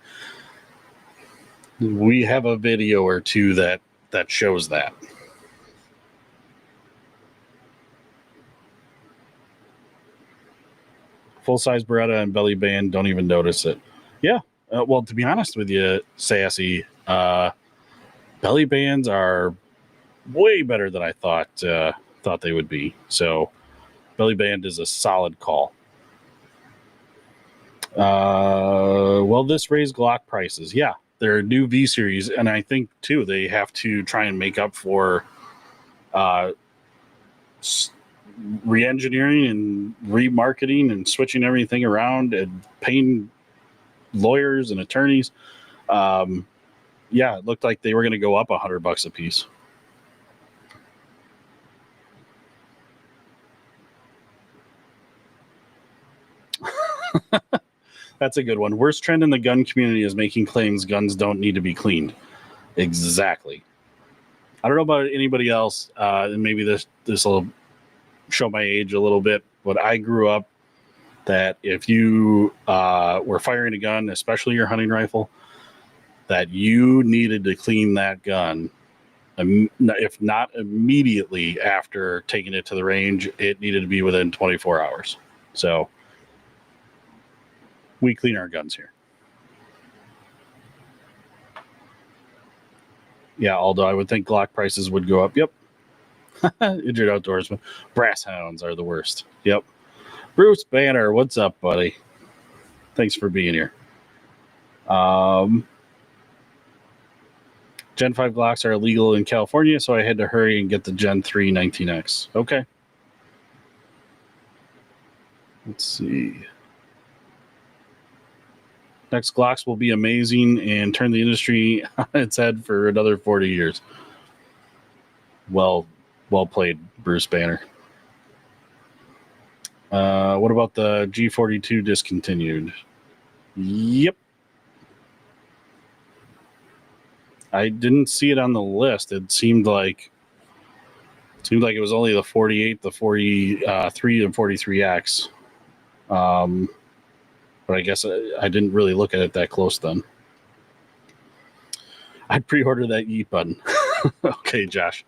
We have a video or two that shows that. Full-size Beretta and belly band, don't even notice it. Yeah. Well, to be honest with you, Sassy, belly bands are way better than I thought they would be. So belly band is a solid call. Well, this raised Glock prices. Yeah, they're new V series, and I think too they have to try and make up for re-engineering and remarketing and switching everything around and paying lawyers and attorneys. Yeah, it looked like they were going to go up $100 a piece. That's a good one. Worst trend in the gun community is making claims guns don't need to be cleaned. Exactly. I don't know about anybody else, and maybe this will show my age a little bit, but I grew up that if you were firing a gun, especially your hunting rifle, that you needed to clean that gun. If not immediately after taking it to the range, it needed to be within 24 hours. So we clean our guns here. Yeah, although I would think Glock prices would go up. Yep. Injured outdoorsman. Brass hounds are the worst. Yep. Bruce Banner, what's up, buddy? Thanks for being here. Gen 5 Glocks are illegal in California, so I had to hurry and get the Gen 3 19X. Okay. Let's see. Next Glocks will be amazing and turn the industry on its head for another 40 years. Well played, Bruce Banner. What about the G42 discontinued? Yep. I didn't see it on the list. It seemed like it was only the 48, the 43, and 43X. But I guess I didn't really look at it that close then. I'd pre-order that Yeet button. Okay, Josh.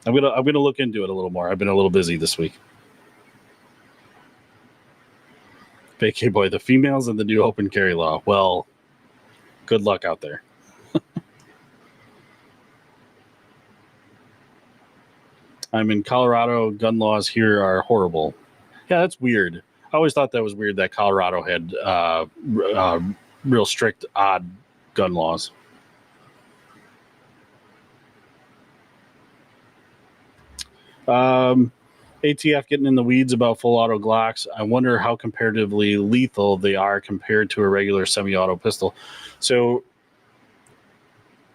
I'm gonna look into it a little more. I've been a little busy this week. Vacay boy, the females and the new open carry law. Well, good luck out there. I'm in Colorado. Gun laws here are horrible. Yeah, that's weird. I always thought that was weird that Colorado had real strict, odd gun laws. ATF getting in the weeds about full auto Glocks. I wonder how comparatively lethal they are compared to a regular semi-auto pistol. So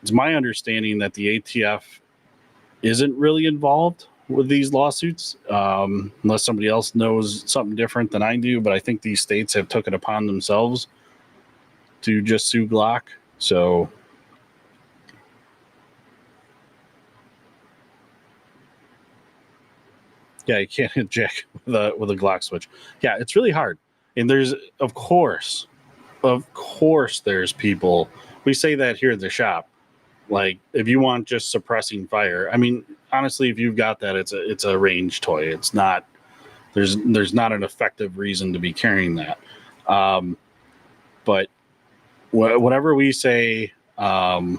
it's my understanding that the ATF isn't really involved with these lawsuits, unless somebody else knows something different than I do. But I think these states have took it upon themselves to just sue Glock. So yeah, you can't hit Jack with a Glock switch. Yeah, it's really hard. And there's, of course, there's people. We say that here at the shop. Like, if you want just suppressing fire, I mean, honestly, if you've got that, it's a range toy. It's not. There's not an effective reason to be carrying that. But whatever we say, yeah,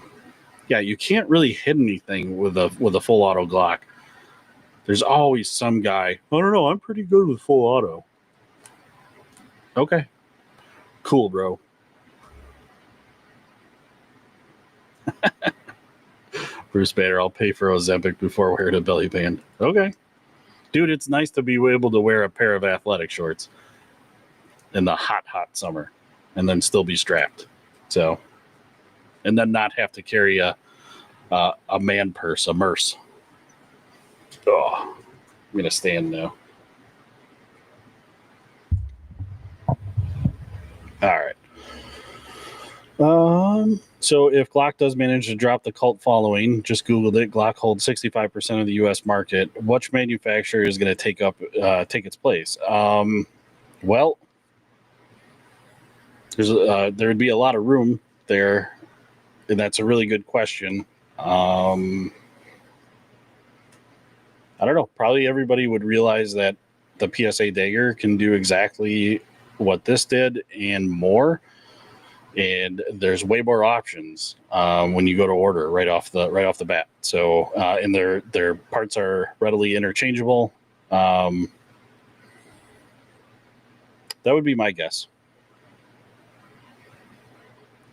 you can't really hit anything with a full auto Glock. There's always some guy. I don't know. I'm pretty good with full auto. Okay, cool, bro. Bruce Banner, I'll pay for Ozempic before wearing a belly band. Okay. Dude, it's nice to be able to wear a pair of athletic shorts in the hot summer and then still be strapped. So, and then not have to carry a man purse, a Merce. Oh, I'm going to stand now. All right. So if Glock does manage to drop the cult following, just Googled it. Glock holds 65% of the U.S. market. Which manufacturer is going to take its place? Well, there would be a lot of room there, and that's a really good question. I don't know. Probably everybody would realize that the PSA Dagger can do exactly what this did and more. And there's way more options when you go to order right off the bat. So and their parts are readily interchangeable. That would be my guess.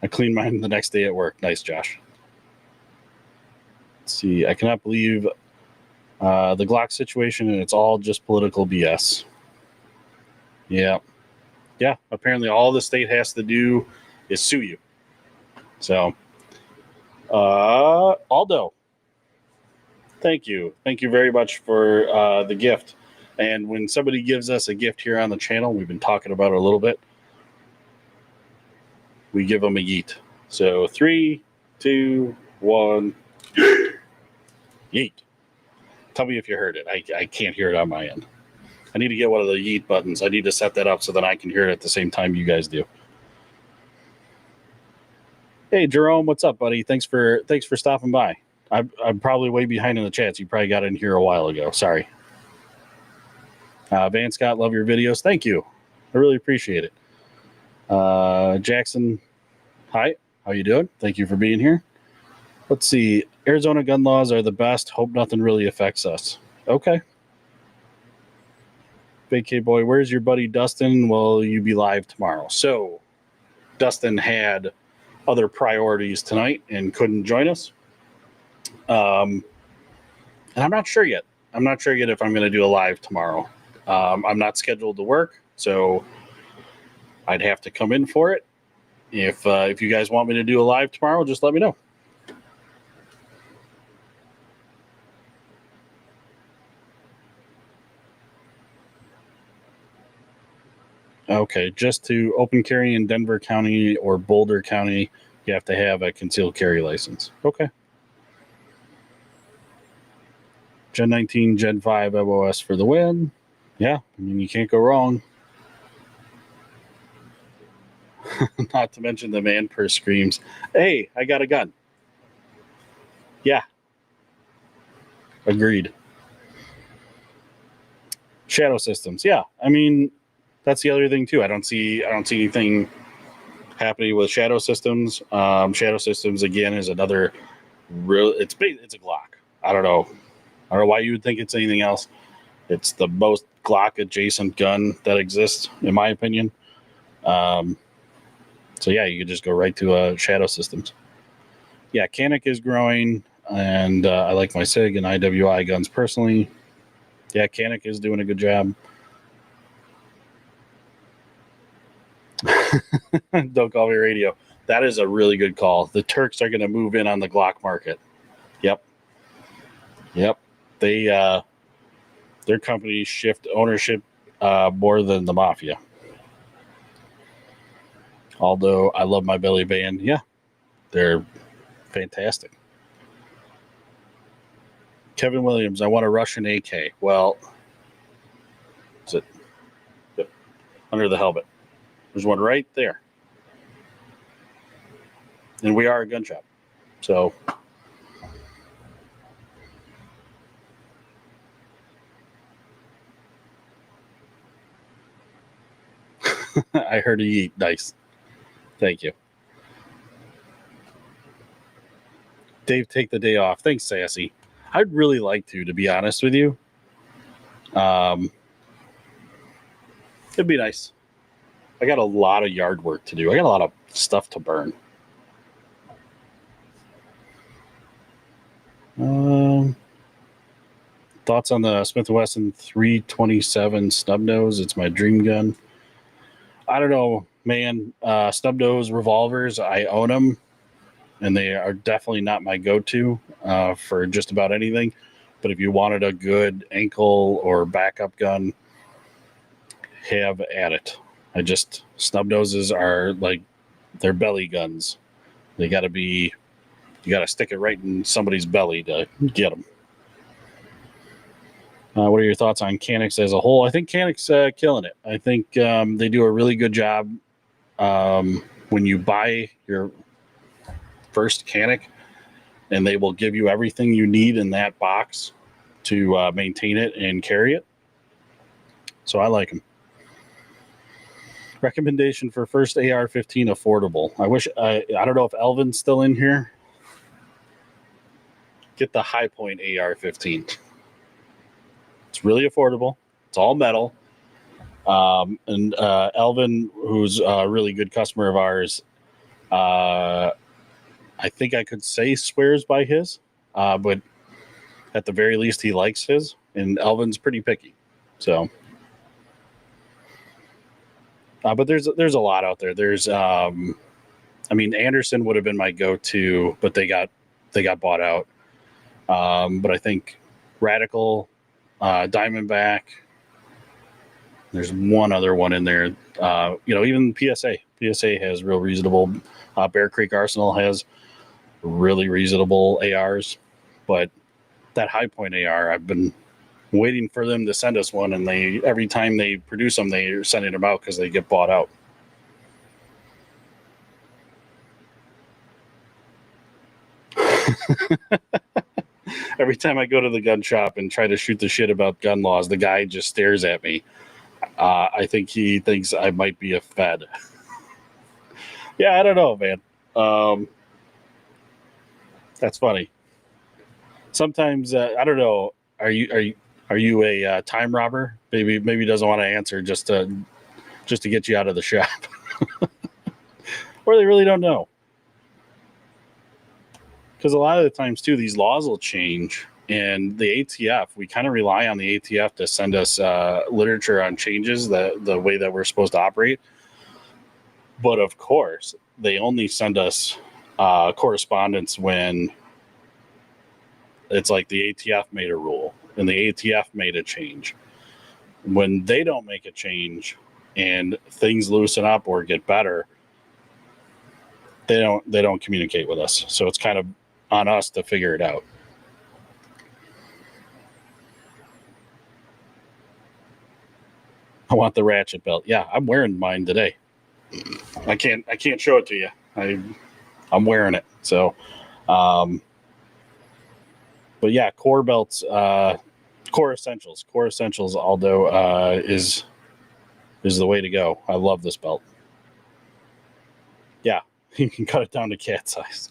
I cleaned mine the next day at work. Nice, Josh. Let's see. I cannot believe the Glock situation, and it's all just political BS. Yeah. Apparently, all the state has to do is sue you. So, Aldo, thank you very much for the gift. And when somebody gives us a gift here on the channel, we've been talking about it a little bit, we give them a yeet. So 3, 2, 1, yeet. Tell me if you heard it. I can't hear it on my end. I need to get one of the yeet buttons. I need to set that up so that I can hear it at the same time you guys do. Hey Jerome, what's up, buddy? Thanks for stopping by. I'm probably way behind in the chats. You probably got in here a while ago. Sorry. Van Scott, love your videos. Thank you. I really appreciate it. Jackson, hi. How you doing? Thank you for being here. Let's see. Arizona gun laws are the best. Hope nothing really affects us. Okay. Big K boy, where's your buddy Dustin? Will you be live tomorrow? So Dustin had other priorities tonight and couldn't join us. And I'm not sure yet. I'm not sure yet if I'm going to do a live tomorrow. I'm not scheduled to work, so I'd have to come in for it. If you guys want me to do a live tomorrow, just let me know. Okay, just to open carry in Denver County or Boulder County, you have to have a concealed carry license. Okay. Gen 19, Gen 5 MOS for the win. Yeah, I mean, you can't go wrong. Not to mention the man purse screams, hey, I got a gun. Yeah. Agreed. Shadow systems. Yeah. I mean, that's the other thing too. I don't see anything happening with shadow systems. Shadow systems again is another real. It's a Glock. I don't know why you would think it's anything else. It's the most Glock adjacent gun that exists, in my opinion. So yeah, you could just go right to shadow systems. Yeah, Canik is growing, and I like my SIG and IWI guns personally. Yeah, Canik is doing a good job. Don't call me radio. That is a really good call. The Turks are going to move in on the Glock market. Yep. They their companies shift ownership more than the mafia. Although I love my belly band, yeah, they're fantastic. Kevin Williams, I want a Russian AK. Well, is it yep, under the helmet? There's one right there, and we are a gun shop, so. I heard a yeet. Nice. Thank you. Dave, take the day off. Thanks, Sassy. I'd really like to be honest with you. It'd be nice. I got a lot of yard work to do. I got a lot of stuff to burn. Thoughts on the Smith & Wesson 327 snub nose? It's my dream gun. I don't know, man. Snub nose revolvers, I own them, and they are definitely not my go-to for just about anything. But if you wanted a good ankle or backup gun, have at it. Snub noses are like, they're belly guns. You got to stick it right in somebody's belly to get them. What are your thoughts on Canucks as a whole? I think Canucks killing it. I think they do a really good job when you buy your first Canuck, and they will give you everything you need in that box to maintain it and carry it. So I like them. Recommendation for first AR-15 affordable. I don't know if Elvin's still in here. Get the High Point AR-15. It's really affordable. It's all metal. And Elvin, who's a really good customer of ours, I think I could say swears by his, but at the very least he likes his. And Elvin's pretty picky, so. But there's a lot out there. There's I mean, Anderson would have been my go-to, but they got bought out. But I think Radical, Diamondback. There's one other one in there. Even PSA. PSA has real reasonable. Bear Creek Arsenal has really reasonable ARs, but that High Point AR, I've been waiting for them to send us one, and every time they produce them, they're sending them out because they get bought out. Every time I go to the gun shop and try to shoot the shit about gun laws, the guy just stares at me. I think he thinks I might be a Fed. Yeah, I don't know, man. That's funny. Sometimes I don't know. Are you a time robber? Maybe doesn't want to answer just to get you out of the shop, or they really don't know. Because a lot of the times too, these laws will change, and the ATF, we kind of rely on the ATF to send us literature on changes, the way that we're supposed to operate. But of course, they only send us correspondence when it's like the ATF made a rule and the ATF made a change. When they don't make a change and things loosen up or get better, they don't communicate with us. So it's kind of on us to figure it out. I want the ratchet belt. Yeah, I'm wearing mine today. I can't show it to you. I'm wearing it. So, but yeah, core belts, core essentials, Aldo is the way to go. I love this belt. Yeah, you can cut it down to cat size.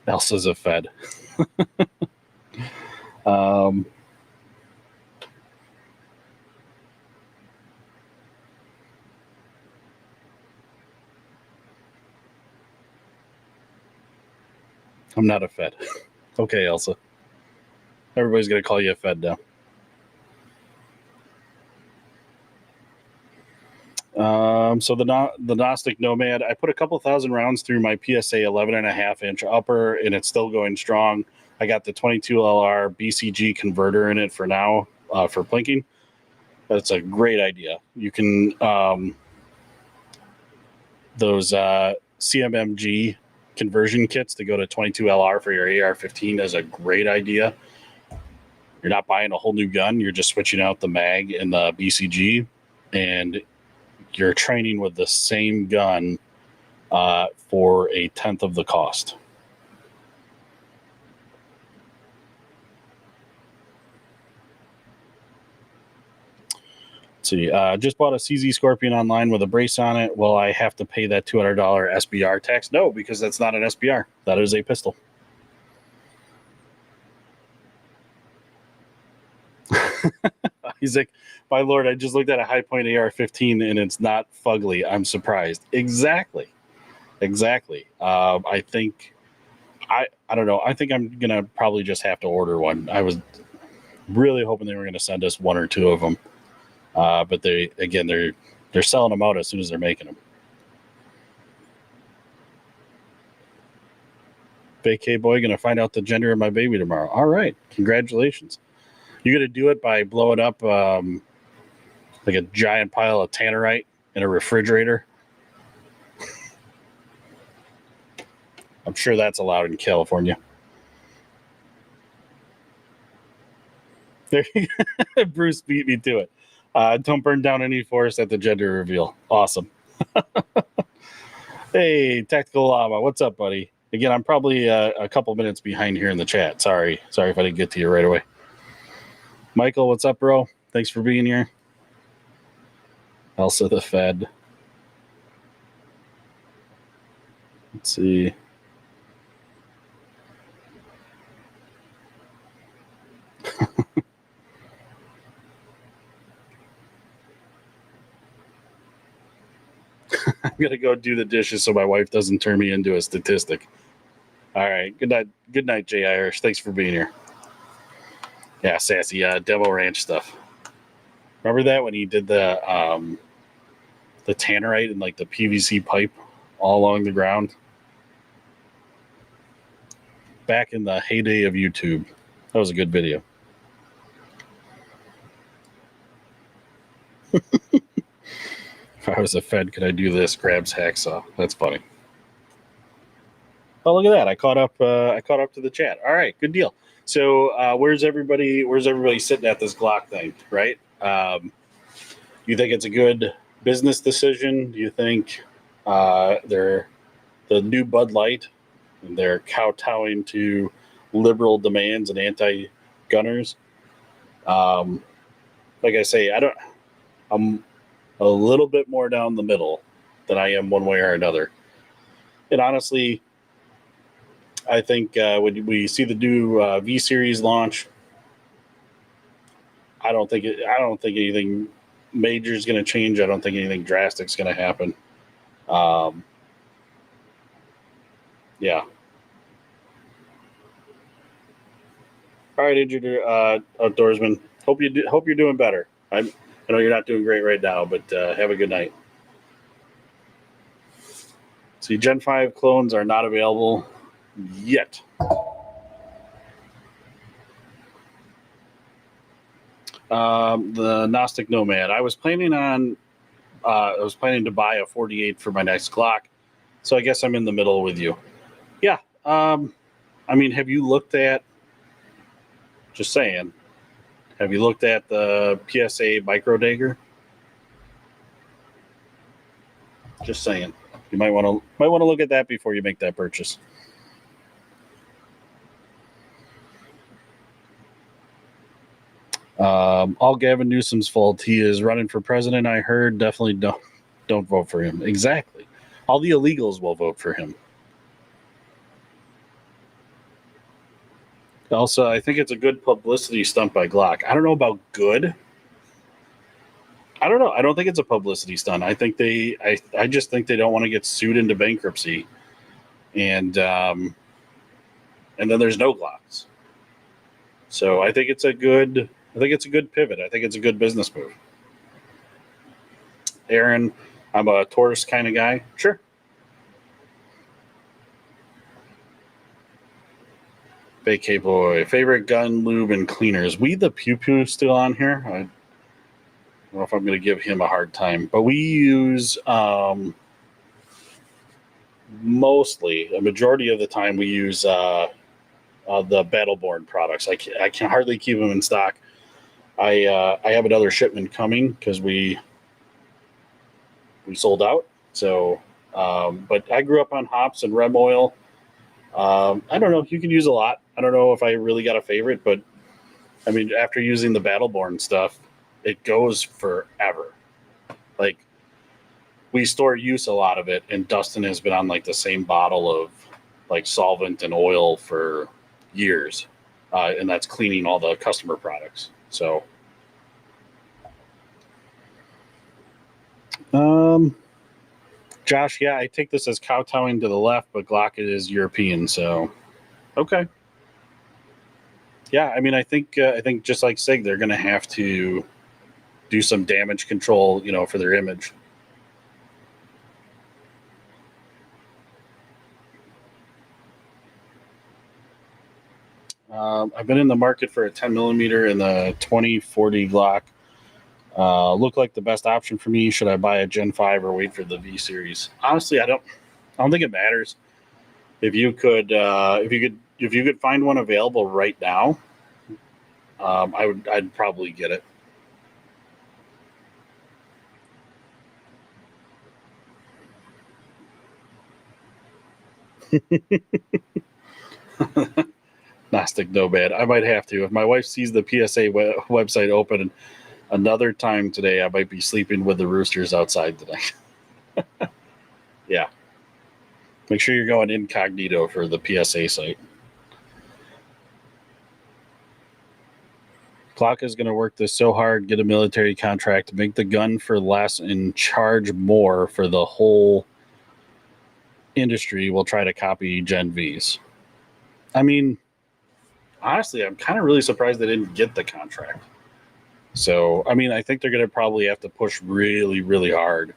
Elsa's a Fed. I'm not a Fed. Okay, Elsa. Everybody's going to call you a Fed now. So the Gnostic Nomad, I put a couple thousand rounds through my PSA 11.5-inch upper, and it's still going strong. I got the 22 LR BCG converter in it for now for plinking. That's a great idea. You can those CMMG conversion kits to go to 22 LR for your AR-15 is a great idea. You're not buying a whole new gun. You're just switching out the mag and the BCG, and you're training with the same gun for a tenth of the cost. Let's see, just bought a CZ Scorpion online with a brace on it. Will I have to pay that $200 SBR tax? No, because that's not an SBR. That is a pistol. He's like, my lord, I just looked at a High Point AR-15 and it's not fugly. I'm surprised. Exactly. I think I don't know. I think I'm gonna probably just have to order one. I was really hoping they were gonna send us one or two of them, but they're selling them out as soon as they're making them. Vacay boy, gonna find out the gender of my baby tomorrow. All right, congratulations. You're gonna do it by blowing up like a giant pile of tannerite in a refrigerator. I'm sure that's allowed in California. Bruce beat me to it. Don't burn down any forest at the gender reveal. Awesome. Hey, Tactical Llama, what's up, buddy? Again, I'm probably a couple minutes behind here in the chat. Sorry if I didn't get to you right away. Michael, what's up, bro? Thanks for being here. Elsa the Fed. Let's see. I'm gonna go do the dishes so my wife doesn't turn me into a statistic. All right. Good night, Jay Irish. Thanks for being here. Yeah, sassy demo ranch stuff. Remember that when he did the tannerite and like the PVC pipe all along the ground? Back in the heyday of YouTube. That was a good video. If I was a Fed, could I do this? Grabs hacksaw. That's funny. Oh, look at that! I caught up. I caught up to the chat. All right, good deal. So, where's everybody? Where's everybody sitting at this Glock thing? Right? You think it's a good business decision? Do you think they're the new Bud Light and they're kowtowing to liberal demands and anti-gunners? Like I say, I'm a little bit more down the middle than I am one way or another. And honestly, I think when we see the new V series launch, I don't think anything major is going to change. I don't think anything drastic is going to happen. Yeah. All right, injured outdoorsman. Hope you're doing better. I know you're not doing great right now, but have a good night. See, Gen 5 clones are not available yet. The Gnostic Nomad. I was planning to buy a 48 for my next Glock, so I guess I'm in the middle with you. Yeah. I mean, have you looked at? Just saying. Have you looked at the PSA micro dagger? Just saying. You might want to look at that before you make that purchase. All Gavin Newsom's fault. He is running for president. I heard. Definitely don't vote for him. Exactly. All the illegals will vote for him. Also, I think it's a good publicity stunt by Glock. I don't know about good. I don't know. I don't think it's a publicity stunt. I think I just think they don't want to get sued into bankruptcy, and then there's no Glocks. So I think it's a good pivot. I think it's a good business move. Aaron, I'm a Taurus kind of guy. Sure. Vacay boy, favorite gun, lube, and cleaners. We the Pew Pew still on here? I don't know if I'm going to give him a hard time, but we use mostly, a majority of the time, we use the Battleborn products. I can hardly keep them in stock. I have another shipment coming because we sold out. So, but I grew up on hops and rem oil. I don't know. You can use a lot. I don't know if I really got a favorite, but I mean, after using the Battleborn stuff, it goes forever. Like, we store use a lot of it, and Dustin has been on like the same bottle of like solvent and oil for years, and that's cleaning all the customer products. So, Josh, yeah, I take this as kowtowing to the left, but Glock is European, so okay. Yeah, I mean, I think just like Sig, they're going to have to do some damage control, for their image. I've been in the market for a 10 millimeter in the 2040 Glock. Look like the best option for me. Should I buy a Gen 5 or wait for the V series? Honestly, I don't think it matters. If you could find one available right now, I'd probably get it. Gnostic no bad. I might have to. If my wife sees the PSA website open another time today, I might be sleeping with the roosters outside tonight. Yeah. Make sure you're going incognito for the PSA site. Glock is going to work this so hard, get a military contract, make the gun for less, and charge more for the whole industry. Will try to copy Gen Vs. I mean, honestly, I'm kind of really surprised they didn't get the contract. So, I mean, I think they're going to probably have to push really, really hard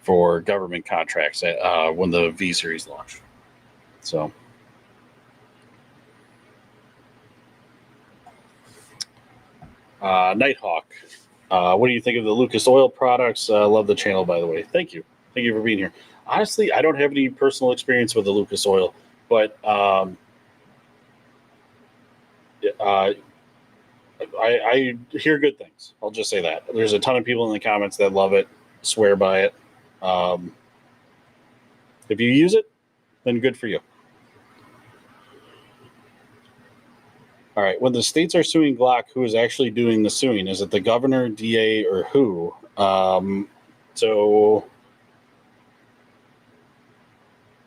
for government contracts when the V series launch. So, Nighthawk, what do you think of the Lucas Oil products? Love the channel, by the way. Thank you. Thank you for being here. Honestly, I don't have any personal experience with the Lucas Oil, but I hear good things. I'll just say that. There's a ton of people in the comments that love it, swear by it. Um, if you use it, then good for you. All right. When the states are suing Glock, who is actually doing the suing? Is it the governor, DA, or who? So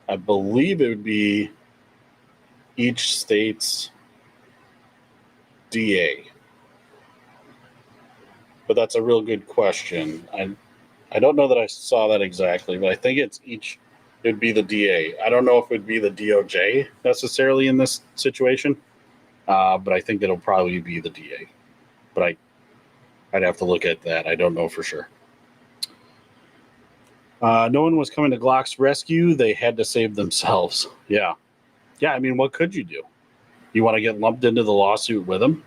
I believe it would be each state's DA. But that's a real good question. I don't know that I saw that exactly, but I think it's each. It would be the DA. I don't know if it would be the DOJ necessarily in this situation, but I think it'll probably be the DA. But I'd have to look at that. I don't know for sure. No one was coming to Glock's rescue. They had to save themselves. Yeah. Yeah. I mean, what could you do? You want to get lumped into the lawsuit with him?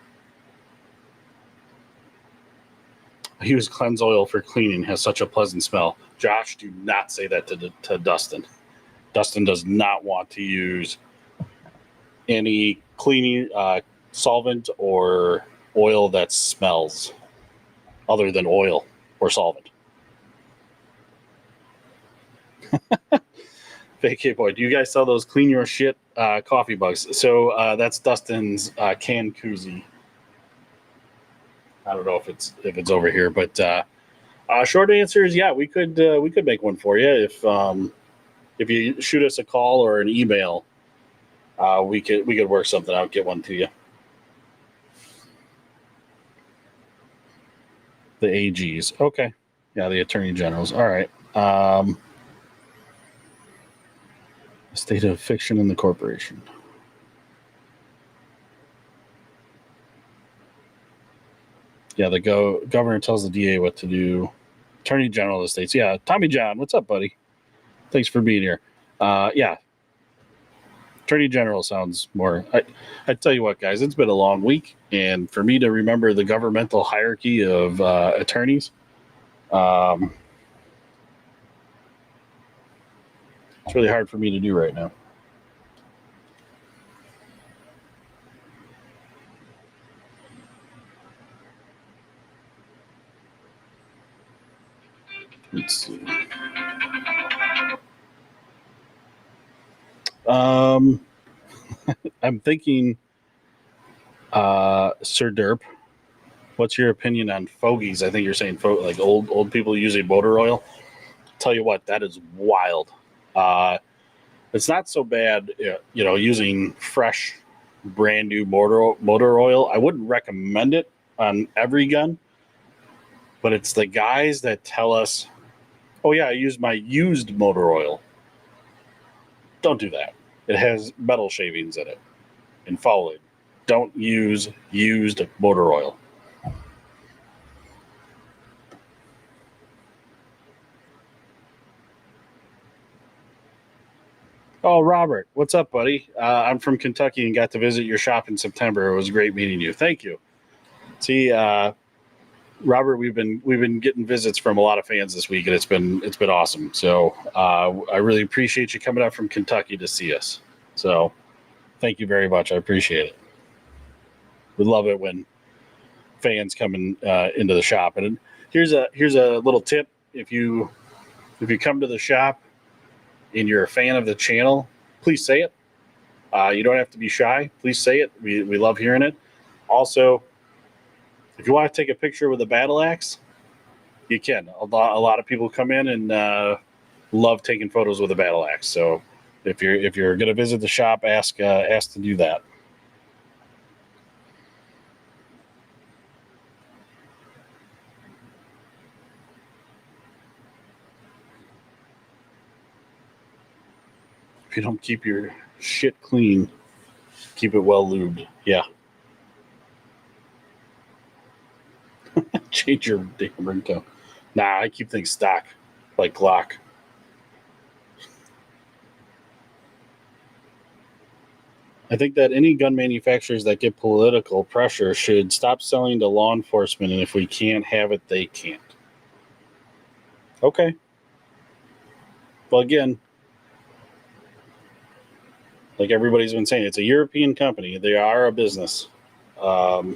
I use cleanse oil for cleaning. Has such a pleasant smell. Josh, do not say that to Dustin. Dustin does not want to use any cleaning solvent or oil that smells other than oil or solvent. Vacay Boy, do you guys sell those clean your shit coffee mugs? So that's Dustin's can koozie. I don't know if it's over here, but short answer is yeah, we could make one for you if you shoot us a call or an email. We could work something out, get one to you. The AGs, okay, yeah, the attorney generals. All right. State of fiction in the corporation. Yeah, the governor tells the DA what to do. Attorney General of the states. Yeah, Tommy John, what's up, buddy? Thanks for being here. Yeah, Attorney General sounds more. I tell you what, guys, it's been a long week, and for me to remember the governmental hierarchy of attorneys, it's really hard for me to do right now. Let's see. I'm thinking, Sir Derp, what's your opinion on fogies? I think you're saying like old people using motor oil. Tell you what, that is wild. It's not so bad, using fresh, brand new motor oil. I wouldn't recommend it on every gun, but it's the guys that tell us, "Oh yeah, I use my used motor oil." Don't do that. It has metal shavings in it and fouling. Don't use used motor oil. Oh, Robert, what's up, buddy? I'm from Kentucky and got to visit your shop in September. It was great meeting you. Thank you. See, Robert, we've been getting visits from a lot of fans this week, and it's been awesome. So I really appreciate you coming up from Kentucky to see us. So thank you very much. I appreciate it. We love it when fans come into the shop. And here's a little tip: if you come to the shop and you're a fan of the channel, please say it. You don't have to be shy. Please say it. We love hearing it. Also, if you want to take a picture with a battle axe, you can. A lot of people come in and love taking photos with a battle axe. So if you're going to visit the shop, ask to do that. If you don't keep your shit clean, keep it well lubed. Yeah. Change your damn ringtone. Nah, I keep things stock, like GLOCK. I think that any gun manufacturers that get political pressure should stop selling to law enforcement, and if we can't have it, they can't. Okay. Well, again, like everybody's been saying, it's a European company. They are a business. I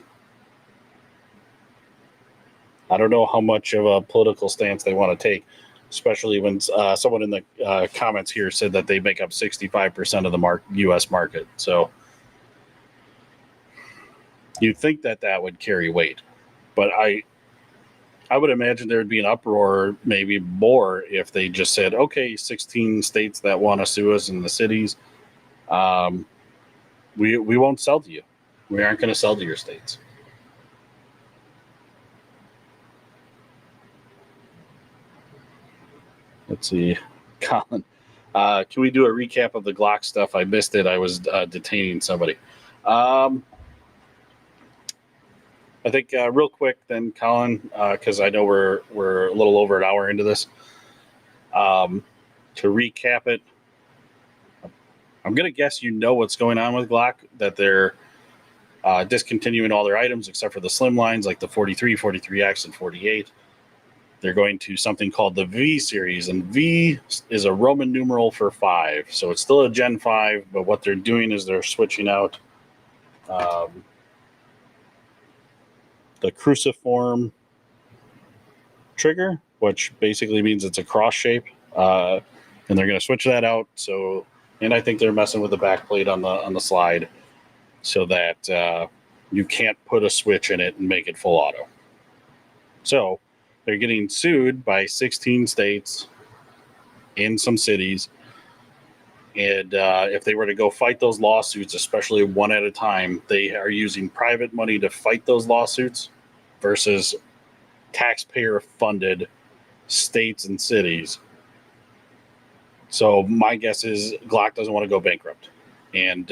don't know how much of a political stance they want to take, especially when someone in the comments here said that they make up 65% of the U.S. market. So you'd think that that would carry weight, but I would imagine there would be an uproar, maybe more, if they just said, okay, 16 states that want to sue us in the cities, we won't sell to you. We aren't going to sell to your states. Let's see, Colin. Can we do a recap of the GLOCK stuff? I missed it. I was detaining somebody. I think real quick, then, Colin, because I know we're a little over an hour into this. To recap it, I'm gonna guess you know what's going on with GLOCK. That they're discontinuing all their items except for the slim lines, like the 43, 43X, and 48. They're going to something called the V series, and V is a Roman numeral for 5. So it's still a Gen 5, but what they're doing is they're switching out the cruciform trigger, which basically means it's a cross shape, and they're going to switch that out. So, and I think they're messing with the back plate on the slide so that you can't put a switch in it and make it full auto. So they're getting sued by 16 states in some cities. And if they were to go fight those lawsuits, especially one at a time, they are using private money to fight those lawsuits versus taxpayer-funded states and cities. So my guess is GLOCK doesn't want to go bankrupt. And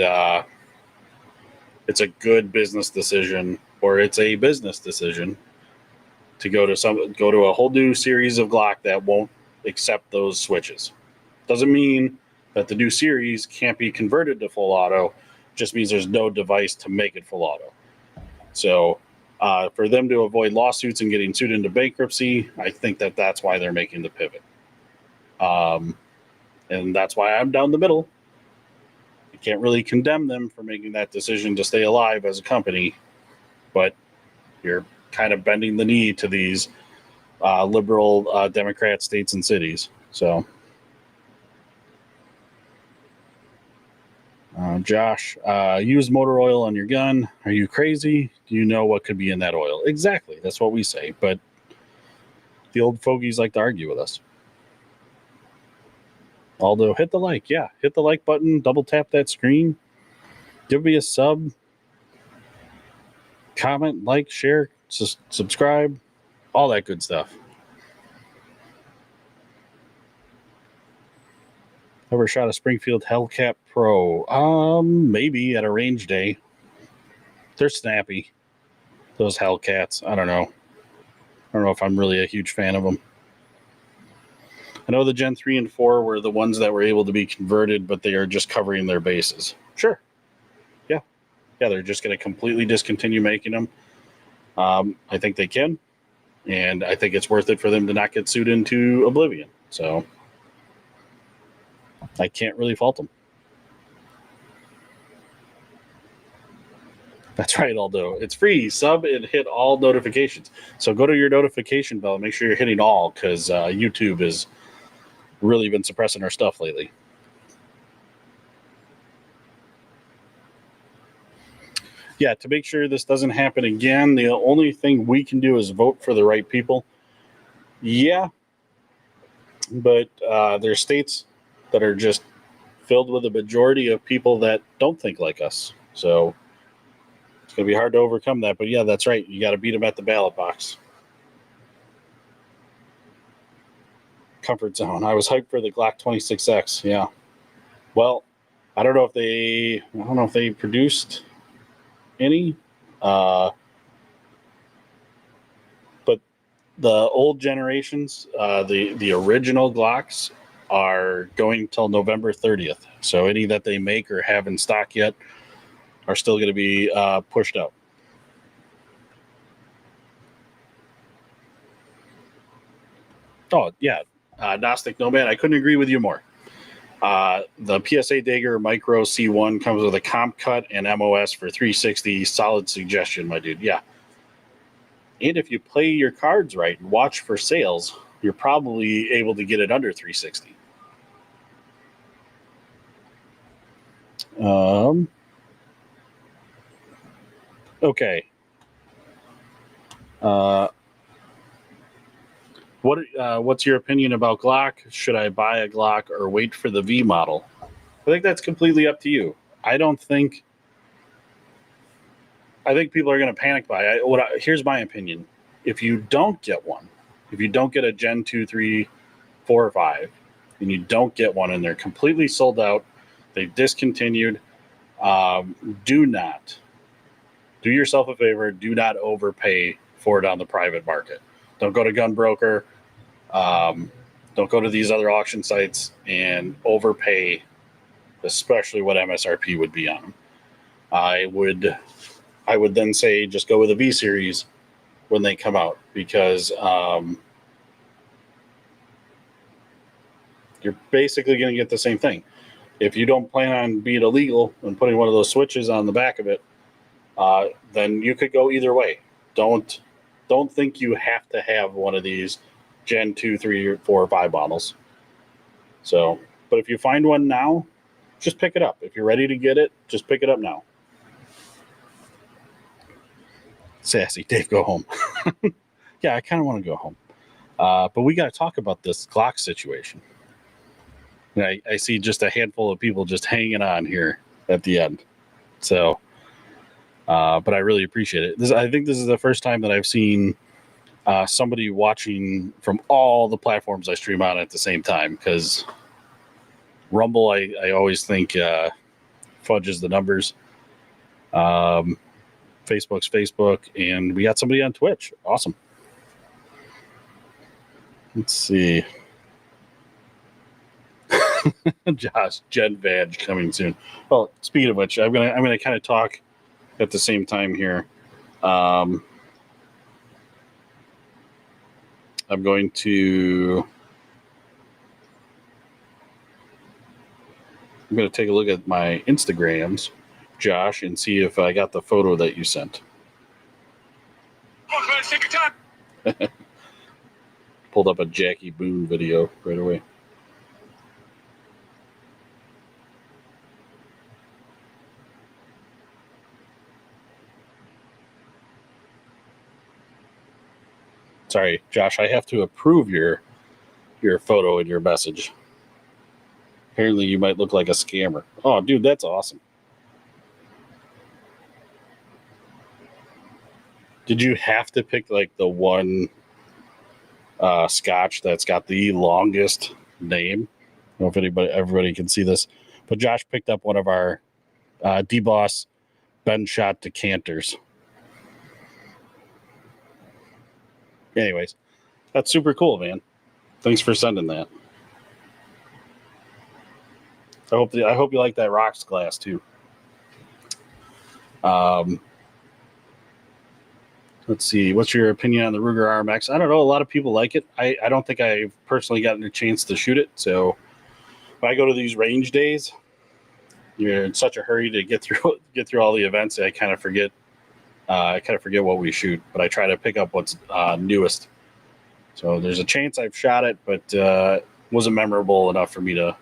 it's a good business decision, or it's a business decision to go to a whole new series of GLOCK that won't accept those switches. Doesn't mean that the new series can't be converted to full auto. Just means there's no device to make it full auto. So for them to avoid lawsuits and getting sued into bankruptcy, I think that that's why they're making the pivot. And that's why I'm down the middle. You can't really condemn them for making that decision to stay alive as a company, but you're kind of bending the knee to these liberal Democrat states and cities. So, Josh, use motor oil on your gun. Are you crazy? Do you know what could be in that oil? Exactly. That's what we say. But the old fogies like to argue with us. Although, hit the like. Yeah, hit the like button. Double tap that screen. Give me a sub. Comment, like, share, subscribe. All that good stuff. Ever shot a Springfield Hellcat Pro? Maybe at a range day. They're snappy. Those Hellcats. I don't know. I don't know if I'm really a huge fan of them. I know the Gen 3 and 4 were the ones that were able to be converted, but they are just covering their bases. Sure. Yeah. Yeah, they're just going to completely discontinue making them. I think they can. And I think it's worth it for them to not get sued into oblivion. So I can't really fault them. That's right, Aldo. It's free. Sub and hit all notifications. So go to your notification bell and make sure you're hitting all, because YouTube has really been suppressing our stuff lately. Yeah, to make sure this doesn't happen again, the only thing we can do is vote for the right people. Yeah, but there are states that are just filled with a majority of people that don't think like us. So it's going to be hard to overcome that. But yeah, that's right. You got to beat them at the ballot box. Comfort zone. I was hyped for the Glock 26X. Yeah. Well, I don't know if they produced any. the old generations, the original Glocks are going till November 30th. So any that they make or have in stock yet are still going to be pushed out. Oh, yeah. Gnostic Nomad, I couldn't agree with you more. The PSA Dagger Micro C1 comes with a comp cut and MOS for 360. Solid suggestion, my dude. Yeah. And if you play your cards right and watch for sales, you're probably able to get it under 360. Okay. What's your opinion about Glock? Should I buy a Glock or wait for the V model? I think that's completely up to you. I think people are going to panic buy. Here's my opinion. If you don't get one, if you don't get a Gen 2, 3, 4, or 5, and you don't get one and they're completely sold out, they've discontinued, do yourself a favor. Do not overpay for it on the private market. Don't go to Gunbroker. Don't go to these other auction sites and overpay, especially what MSRP would be on them. I would then say just go with a V series when they come out, because you're basically going to get the same thing. If you don't plan on being illegal and putting one of those switches on the back of it, then you could go either way. Don't think you have to have one of these Gen 2, 3, 4, or 5 models. So, but if you find one now, just pick it up. If you're ready to get it, just pick it up now. Sassy, Dave, go home. Yeah, I kind of want to go home. But we got to talk about this Glock situation. I see just a handful of people just hanging on here at the end. So, but I really appreciate it. I think this is the first time that I've seen somebody watching from all the platforms I stream on at the same time, because Rumble, I always think fudges the numbers. Facebook's Facebook, and we got somebody on Twitch. Awesome. Let's see. Josh, Gen Vag coming soon. Well, speaking of which, I'm gonna kind of talk at the same time here. I'm going to take a look at my Instagrams, Josh, and see if I got the photo that you sent. Oh, take your time. Pulled up a Jackie Boone video right away. Sorry, Josh, I have to approve your photo in your message. Apparently, you might look like a scammer. Oh, dude, that's awesome. Did you have to pick like the one scotch that's got the longest name? I don't know if everybody can see this, but Josh picked up one of our D-Boss Ben Shot decanters. Anyways, that's super cool, man. Thanks for sending that. I hope you like that rocks glass too. Let's see. What's your opinion on the Ruger RMX? I don't know. A lot of people like it. I don't think I've personally gotten a chance to shoot it. So when I go to these range days, you're in such a hurry to get through all the events. I kind of forget. What we shoot, but I try to pick up what's newest. So there's a chance I've shot it, but wasn't memorable enough for me to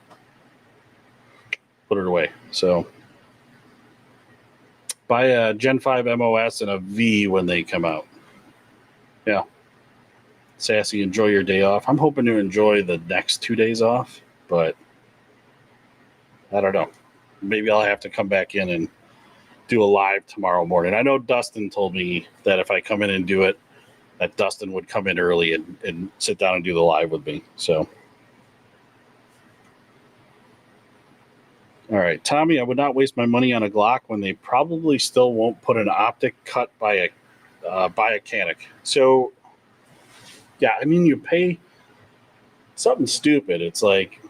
put it away. So buy a Gen 5 MOS and a V when they come out. Yeah. Sassy, enjoy your day off. I'm hoping to enjoy the next 2 days off, but I don't know. Maybe I'll have to come back in and do a live tomorrow morning. I know Dustin told me that if I come in and do it, that Dustin would come in early and sit down and do the live with me. So, all right, Tommy, I would not waste my money on a Glock when they probably still won't put an optic cut by a Canic. So Yeah, I mean, you pay something stupid. It's like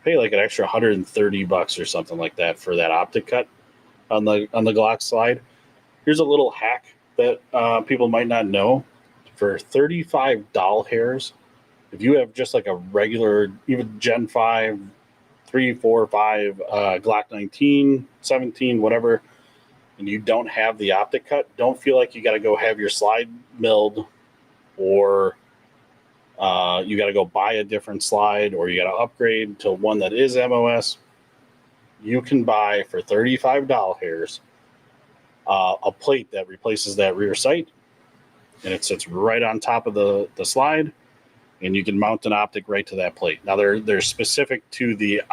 pay like an extra $130 or something like that for that optic cut on the Glock slide. Here's a little hack that people might not know. For 35 doll hairs, if you have just like a regular, even Gen 5, 3, 4, 5, Glock 19, 17, whatever, and you don't have the optic cut, don't feel like you got to go have your slide milled, or you got to go buy a different slide, or you got to upgrade to one that is MOS. You can buy for 35 doll hairs a plate that replaces that rear sight, and it sits right on top of the slide, and you can mount an optic right to that plate. Now they're specific to the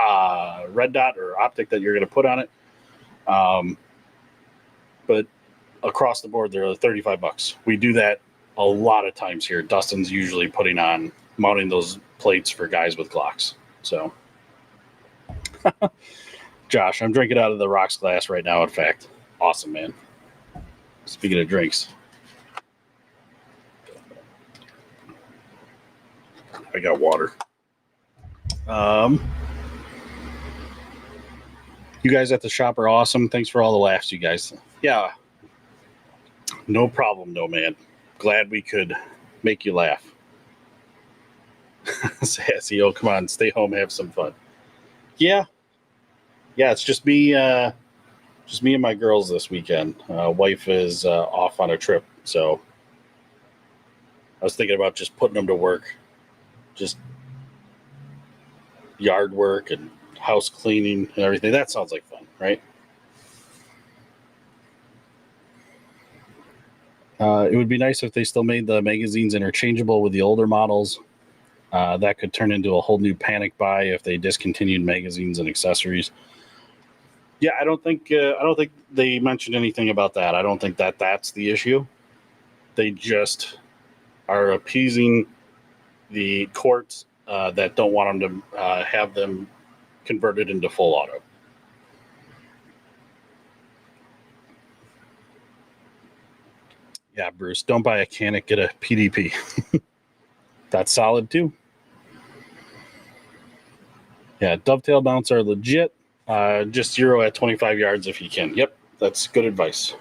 red dot or optic that you're going to put on it, but across the board they're $35. We do that a lot of times here. Dustin's usually mounting those plates for guys with Glocks. So, Josh, I'm drinking out of the rocks glass right now. In fact, awesome, man. Speaking of drinks, I got water. You guys at the shop are awesome. Thanks for all the laughs, you guys. Yeah, no problem, no man. Glad we could make you laugh. Sassy, oh come on, stay home, have some fun. Yeah, it's just me and my girls this weekend. Wife is off on a trip, so I was thinking about just putting them to work, just yard work and house cleaning and everything. That sounds like fun, right? It would be nice if they still made the magazines interchangeable with the older models. That could turn into a whole new panic buy if they discontinued magazines and accessories. Yeah, I don't think they mentioned anything about that. I don't think that's the issue. They just are appeasing the courts that don't want them to have them converted into full auto. Yeah, Bruce, don't buy a Canic, get a PDP. That's solid too. Yeah, dovetail mounts are legit. Just zero at 25 yards if you can. Yep, that's good advice.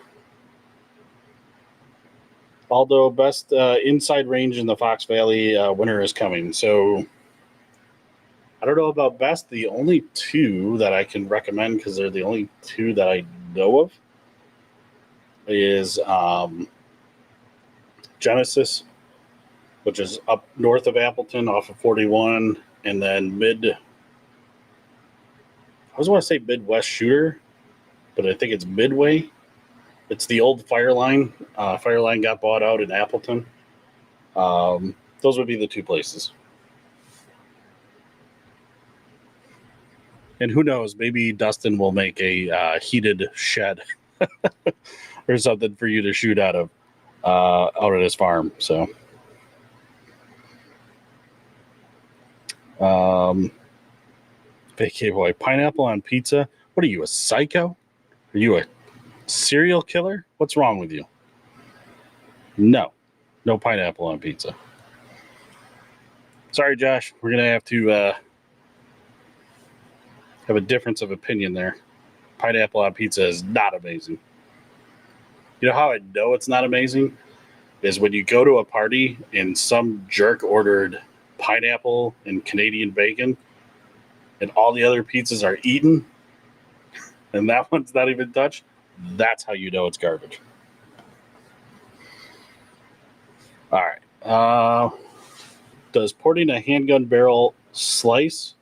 Although best inside range in the Fox Valley, winter is coming. So I don't know about best. The only two that I can recommend, because they're the only two that I know of, is Genesis, which is up north of Appleton off of 41, and then I always want to say Midwest Shooter, but I think it's Midway. It's the old Fireline. Fireline got bought out in Appleton. Those would be the two places. And who knows, maybe Dustin will make a heated shed or something for you to shoot out of out at his farm. So, vacay boy, pineapple on pizza. What are you, a psycho? Are you a serial killer? What's wrong with you? No pineapple on pizza. Sorry, Josh. We're gonna have to have a difference of opinion there. Pineapple on pizza is not amazing. You know how I know it's not amazing? Is when you go to a party and some jerk ordered pineapple and Canadian bacon and all the other pizzas are eaten and that one's not even touched. That's how you know it's garbage. All right. Does porting a handgun barrel slice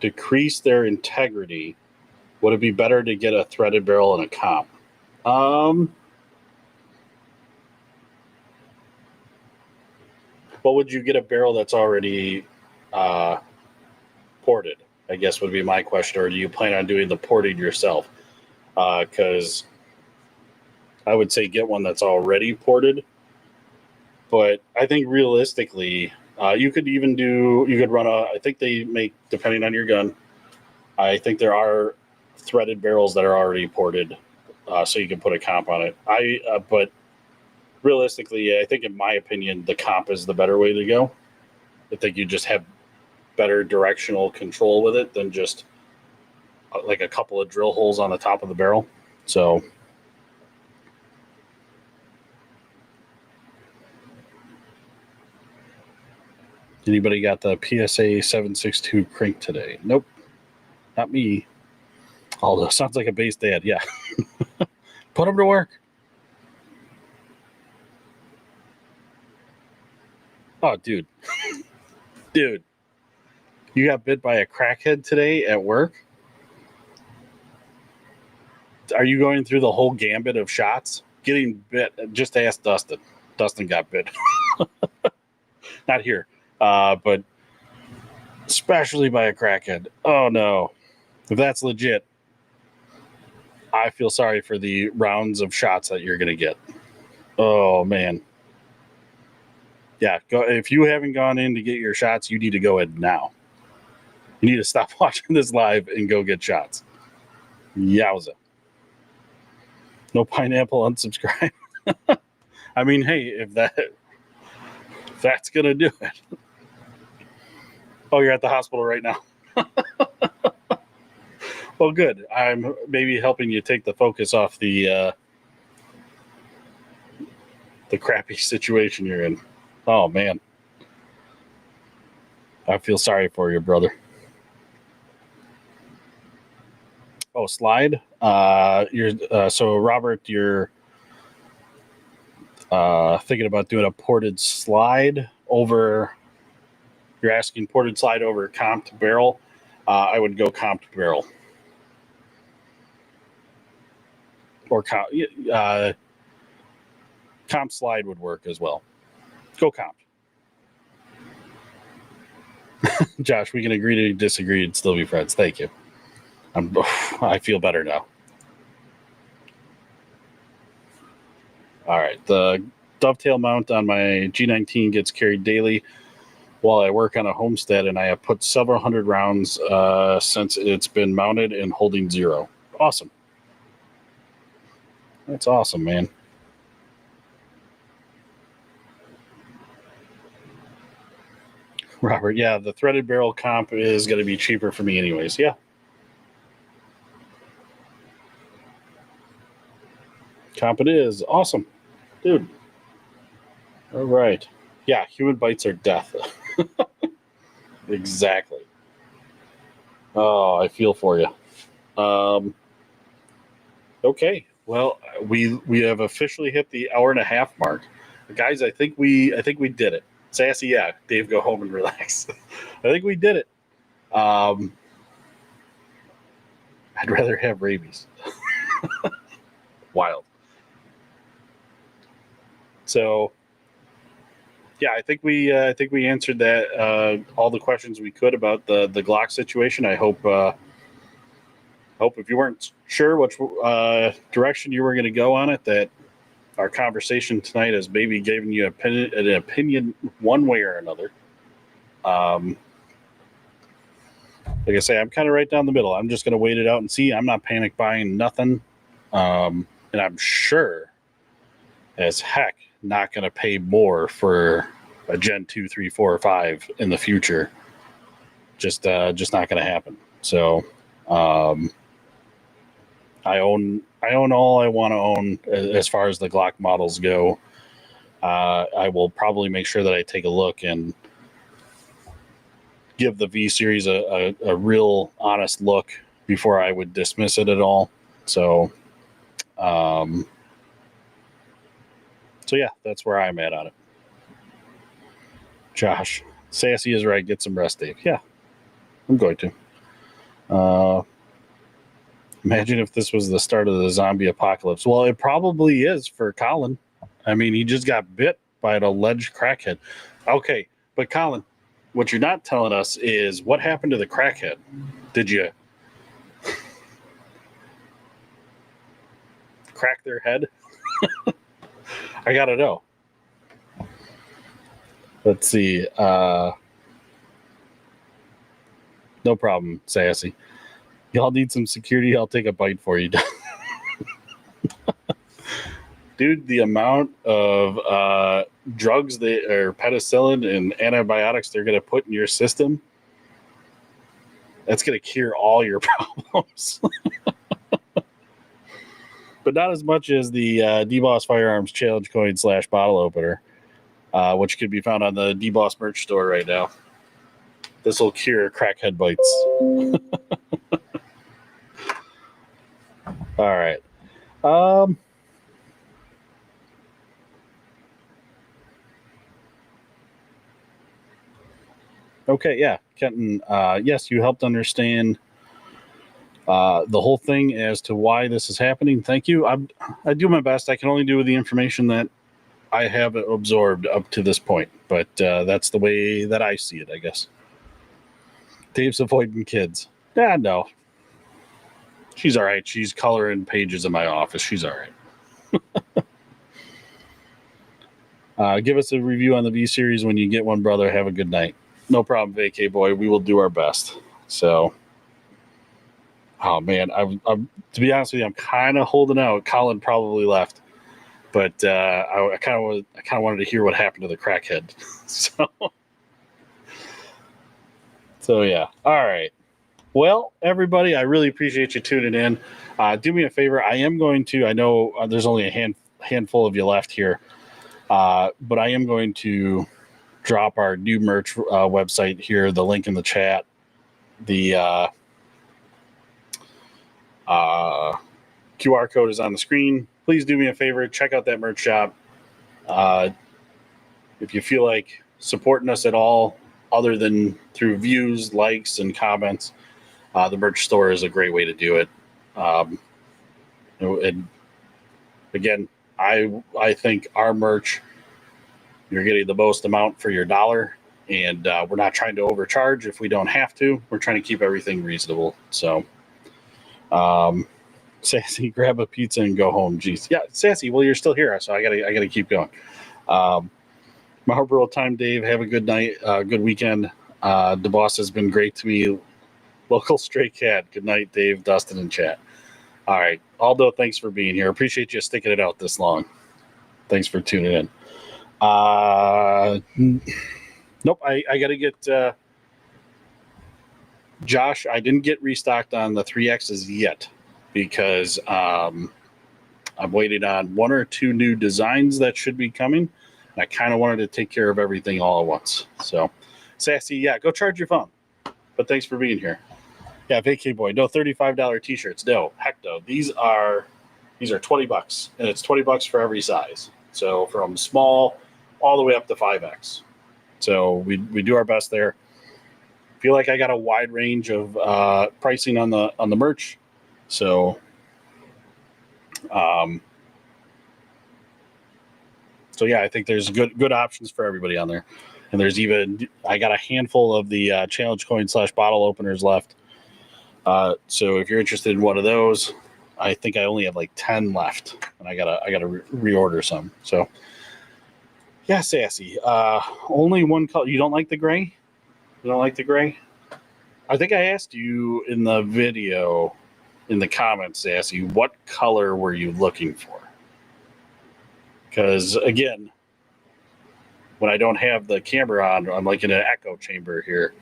decrease their integrity? Would it be better to get a threaded barrel and a comp? What would you get a barrel that's already ported? I guess would be my question. Or do you plan on doing the porting yourself? Because I would say get one that's already ported. But I think realistically, you could run I think they make, depending on your gun, I think there are threaded barrels that are already ported, so you can put a comp on it. But realistically, I think in my opinion, the comp is the better way to go. I think you just have better directional control with it than just like a couple of drill holes on the top of the barrel. So anybody got the PSA 762 crank today? Nope, not me. Although sounds like a base dad. Yeah. Put him to work. Oh, dude. Dude, you got bit by a crackhead today at work? Are you going through the whole gambit of shots? Getting bit, just ask Dustin. Dustin got bit. Not here, but especially by a crackhead. Oh, no. If that's legit, I feel sorry for the rounds of shots that you're going to get. Oh, man. Yeah, go. If you haven't gone in to get your shots, you need to go in now. You need to stop watching this live and go get shots. Yowza. No pineapple, unsubscribe. I mean, hey, if that's going to do it. Oh, you're at the hospital right now. Well, good. I'm maybe helping you take the focus off the crappy situation you're in. Oh, man. I feel sorry for you, brother. Oh, slide. So Robert, you're thinking about doing a ported slide over. You're asking ported slide over comped barrel. I would go comped barrel. Or comp slide would work as well. Go comp. Josh, we can agree to disagree and still be friends. Thank you. I feel better now. All right. The dovetail mount on my G19 gets carried daily while I work on a homestead, and I have put several hundred rounds since it's been mounted and holding 0. Awesome. That's awesome, man. Robert, yeah, the threaded barrel comp is going to be cheaper for me anyways. Yeah. Comp it is. Awesome. Dude. All right. Yeah, human bites are death. Exactly. Oh, I feel for you. Okay. Well, we have officially hit the hour and a half mark. Guys, I think we did it. Sassy, yeah. Dave, go home and relax. I think we did it. I'd rather have rabies. Wild. So, yeah, I think we answered that all the questions we could about the GLOCK situation. I hope if you weren't sure which direction you were going to go on it, that our conversation tonight has maybe given you an opinion one way or another. Like I say, I'm kind of right down the middle. I'm just going to wait it out and see. I'm not panic buying nothing. And I'm sure as heck not going to pay more for a Gen 2, 3, 4, or 5 in the future. Just not going to happen. So I own all I want to own as far as the GLOCK models go. I will probably make sure that I take a look and give the V series a real honest look before I would dismiss it at all. So yeah, that's where I'm at on it. Josh, Sassy is right. Get some rest, Dave. Yeah, I'm going to. Imagine if this was the start of the zombie apocalypse. Well, it probably is for Colin. I mean, he just got bit by an alleged crackhead. Okay, but Colin, what you're not telling us is what happened to the crackhead. Did you crack their head? I gotta know. Let's see. No problem, Sassy. Y'all need some security. I'll take a bite for you. dude, the amount of drugs or penicillin and antibiotics they're going to put in your system, that's going to cure all your problems. But not as much as the DBoss Firearms Challenge Coin / bottle opener, which can be found on the DBoss merch store right now. This will cure crackhead bites. All right. Okay, yeah, Kenton. Yes, you helped understand the whole thing as to why this is happening. Thank you. I do my best. I can only do with the information that I have absorbed up to this point, but that's the way that I see it, I guess. Dave's avoiding kids. Yeah, no. She's all right. She's coloring pages in my office. She's all right. Give us a review on the V series when you get one, brother. Have a good night. No problem, vacay boy. We will do our best. So, oh man, I'm to be honest with you, I'm kind of holding out. Colin probably left, but I kind of wanted to hear what happened to the crackhead. So yeah. All right. Well, everybody, I really appreciate you tuning in. Do me a favor. I am going to. I know there's only a handful of you left here, but I am going to drop our new merch website here. The link in the chat. The QR code is on the screen. Please do me a favor. Check out that merch shop. If you feel like supporting us at all, other than through views, likes, and comments, the merch store is a great way to do it. And again, I think our merch, you're getting the most amount for your dollar, and we're not trying to overcharge if we don't have to. We're trying to keep everything reasonable. So, Sassy, grab a pizza and go home. Jeez, yeah, Sassy. Well, you're still here, so I gotta keep going. Marlboro time, Dave. Have a good night, good weekend. The boss has been great to me. Local stray cat. Good night, Dave, Dustin, and chat. All right, Aldo, thanks for being here. Appreciate you sticking it out this long. Thanks for tuning in. Nope, I got to get Josh. I didn't get restocked on the 3Xs yet because I'm waiting on 1 or 2 new designs that should be coming. I kind of wanted to take care of everything all at once. So, Sassy, yeah, go charge your phone. But thanks for being here. Yeah, vacay boy, no $35 t-shirts. No, heck no. These are $20, and it's $20 for every size. So from small all the way up to 5X. So we do our best there. Feel like I got a wide range of pricing on the merch. So so yeah, I think there's good options for everybody on there. And there's even, I got a handful of the challenge coin / bottle openers left. So if you're interested in one of those, I think I only have like 10 left, and I gotta reorder some. So yeah, Sassy. Only one color. You don't like the gray? You don't like the gray? I think I asked you in the video, in the comments, Sassy, what color were you looking for? Because again, when I don't have the camera on, I'm like in an echo chamber here,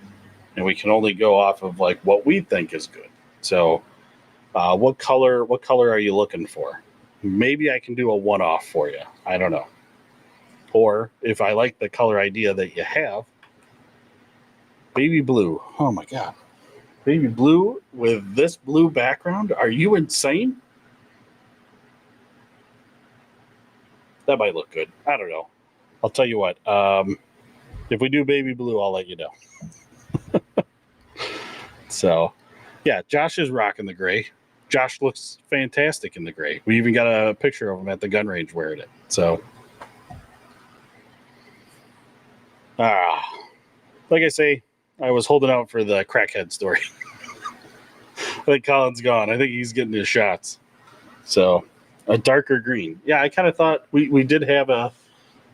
and we can only go off of like what we think is good. So, what color are you looking for? Maybe I can do a one-off for you. I don't know. Or if I like the color idea that you have, baby blue. Oh my God, baby blue with this blue background. Are you insane? That might look good. I don't know. I'll tell you what. If we do baby blue, I'll let you know. So, yeah, Josh is rocking the gray. Josh looks fantastic in the gray. We even got a picture of him at the gun range wearing it. So, like I say, I was holding out for the crackhead story. I think Colin's gone. I think he's getting his shots. So, a darker green. Yeah, I kind of thought we did have an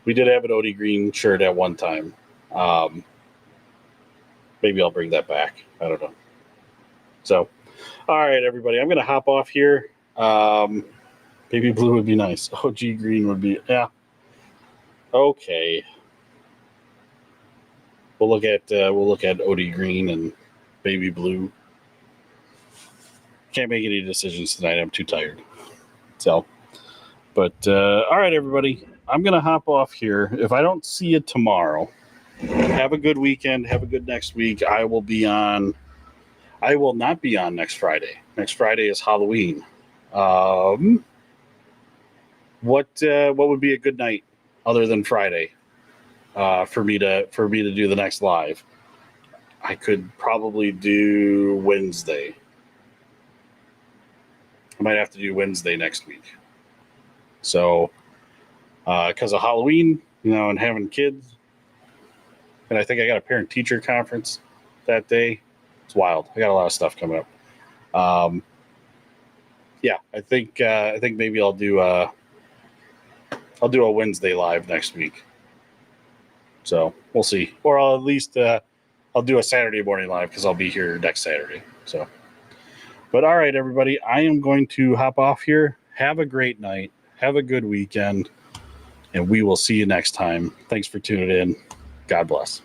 OD green shirt at one time. Maybe I'll bring that back. I don't know. So, all right, everybody, I'm going to hop off here. Baby blue would be nice. OG green would be, yeah. Okay. We'll look at OD green and baby blue. Can't make any decisions tonight. I'm too tired. So, but all right, everybody. I'm gonna hop off here. If I don't see you tomorrow, have a good weekend. Have a good next week. I will not be on next Friday. Next Friday is Halloween. What would be a good night other than Friday for me to do the next live? I could probably do Wednesday. I might have to do Wednesday next week. So, because of Halloween, and having kids, and I think I got a parent-teacher conference that day. It's wild. I got a lot of stuff coming up. Yeah, I think maybe I'll do a Wednesday live next week. So we'll see, or I'll at least I'll do a Saturday morning live because I'll be here next Saturday. So, but all right, everybody, I am going to hop off here. Have a great night. Have a good weekend, and we will see you next time. Thanks for tuning in. God bless.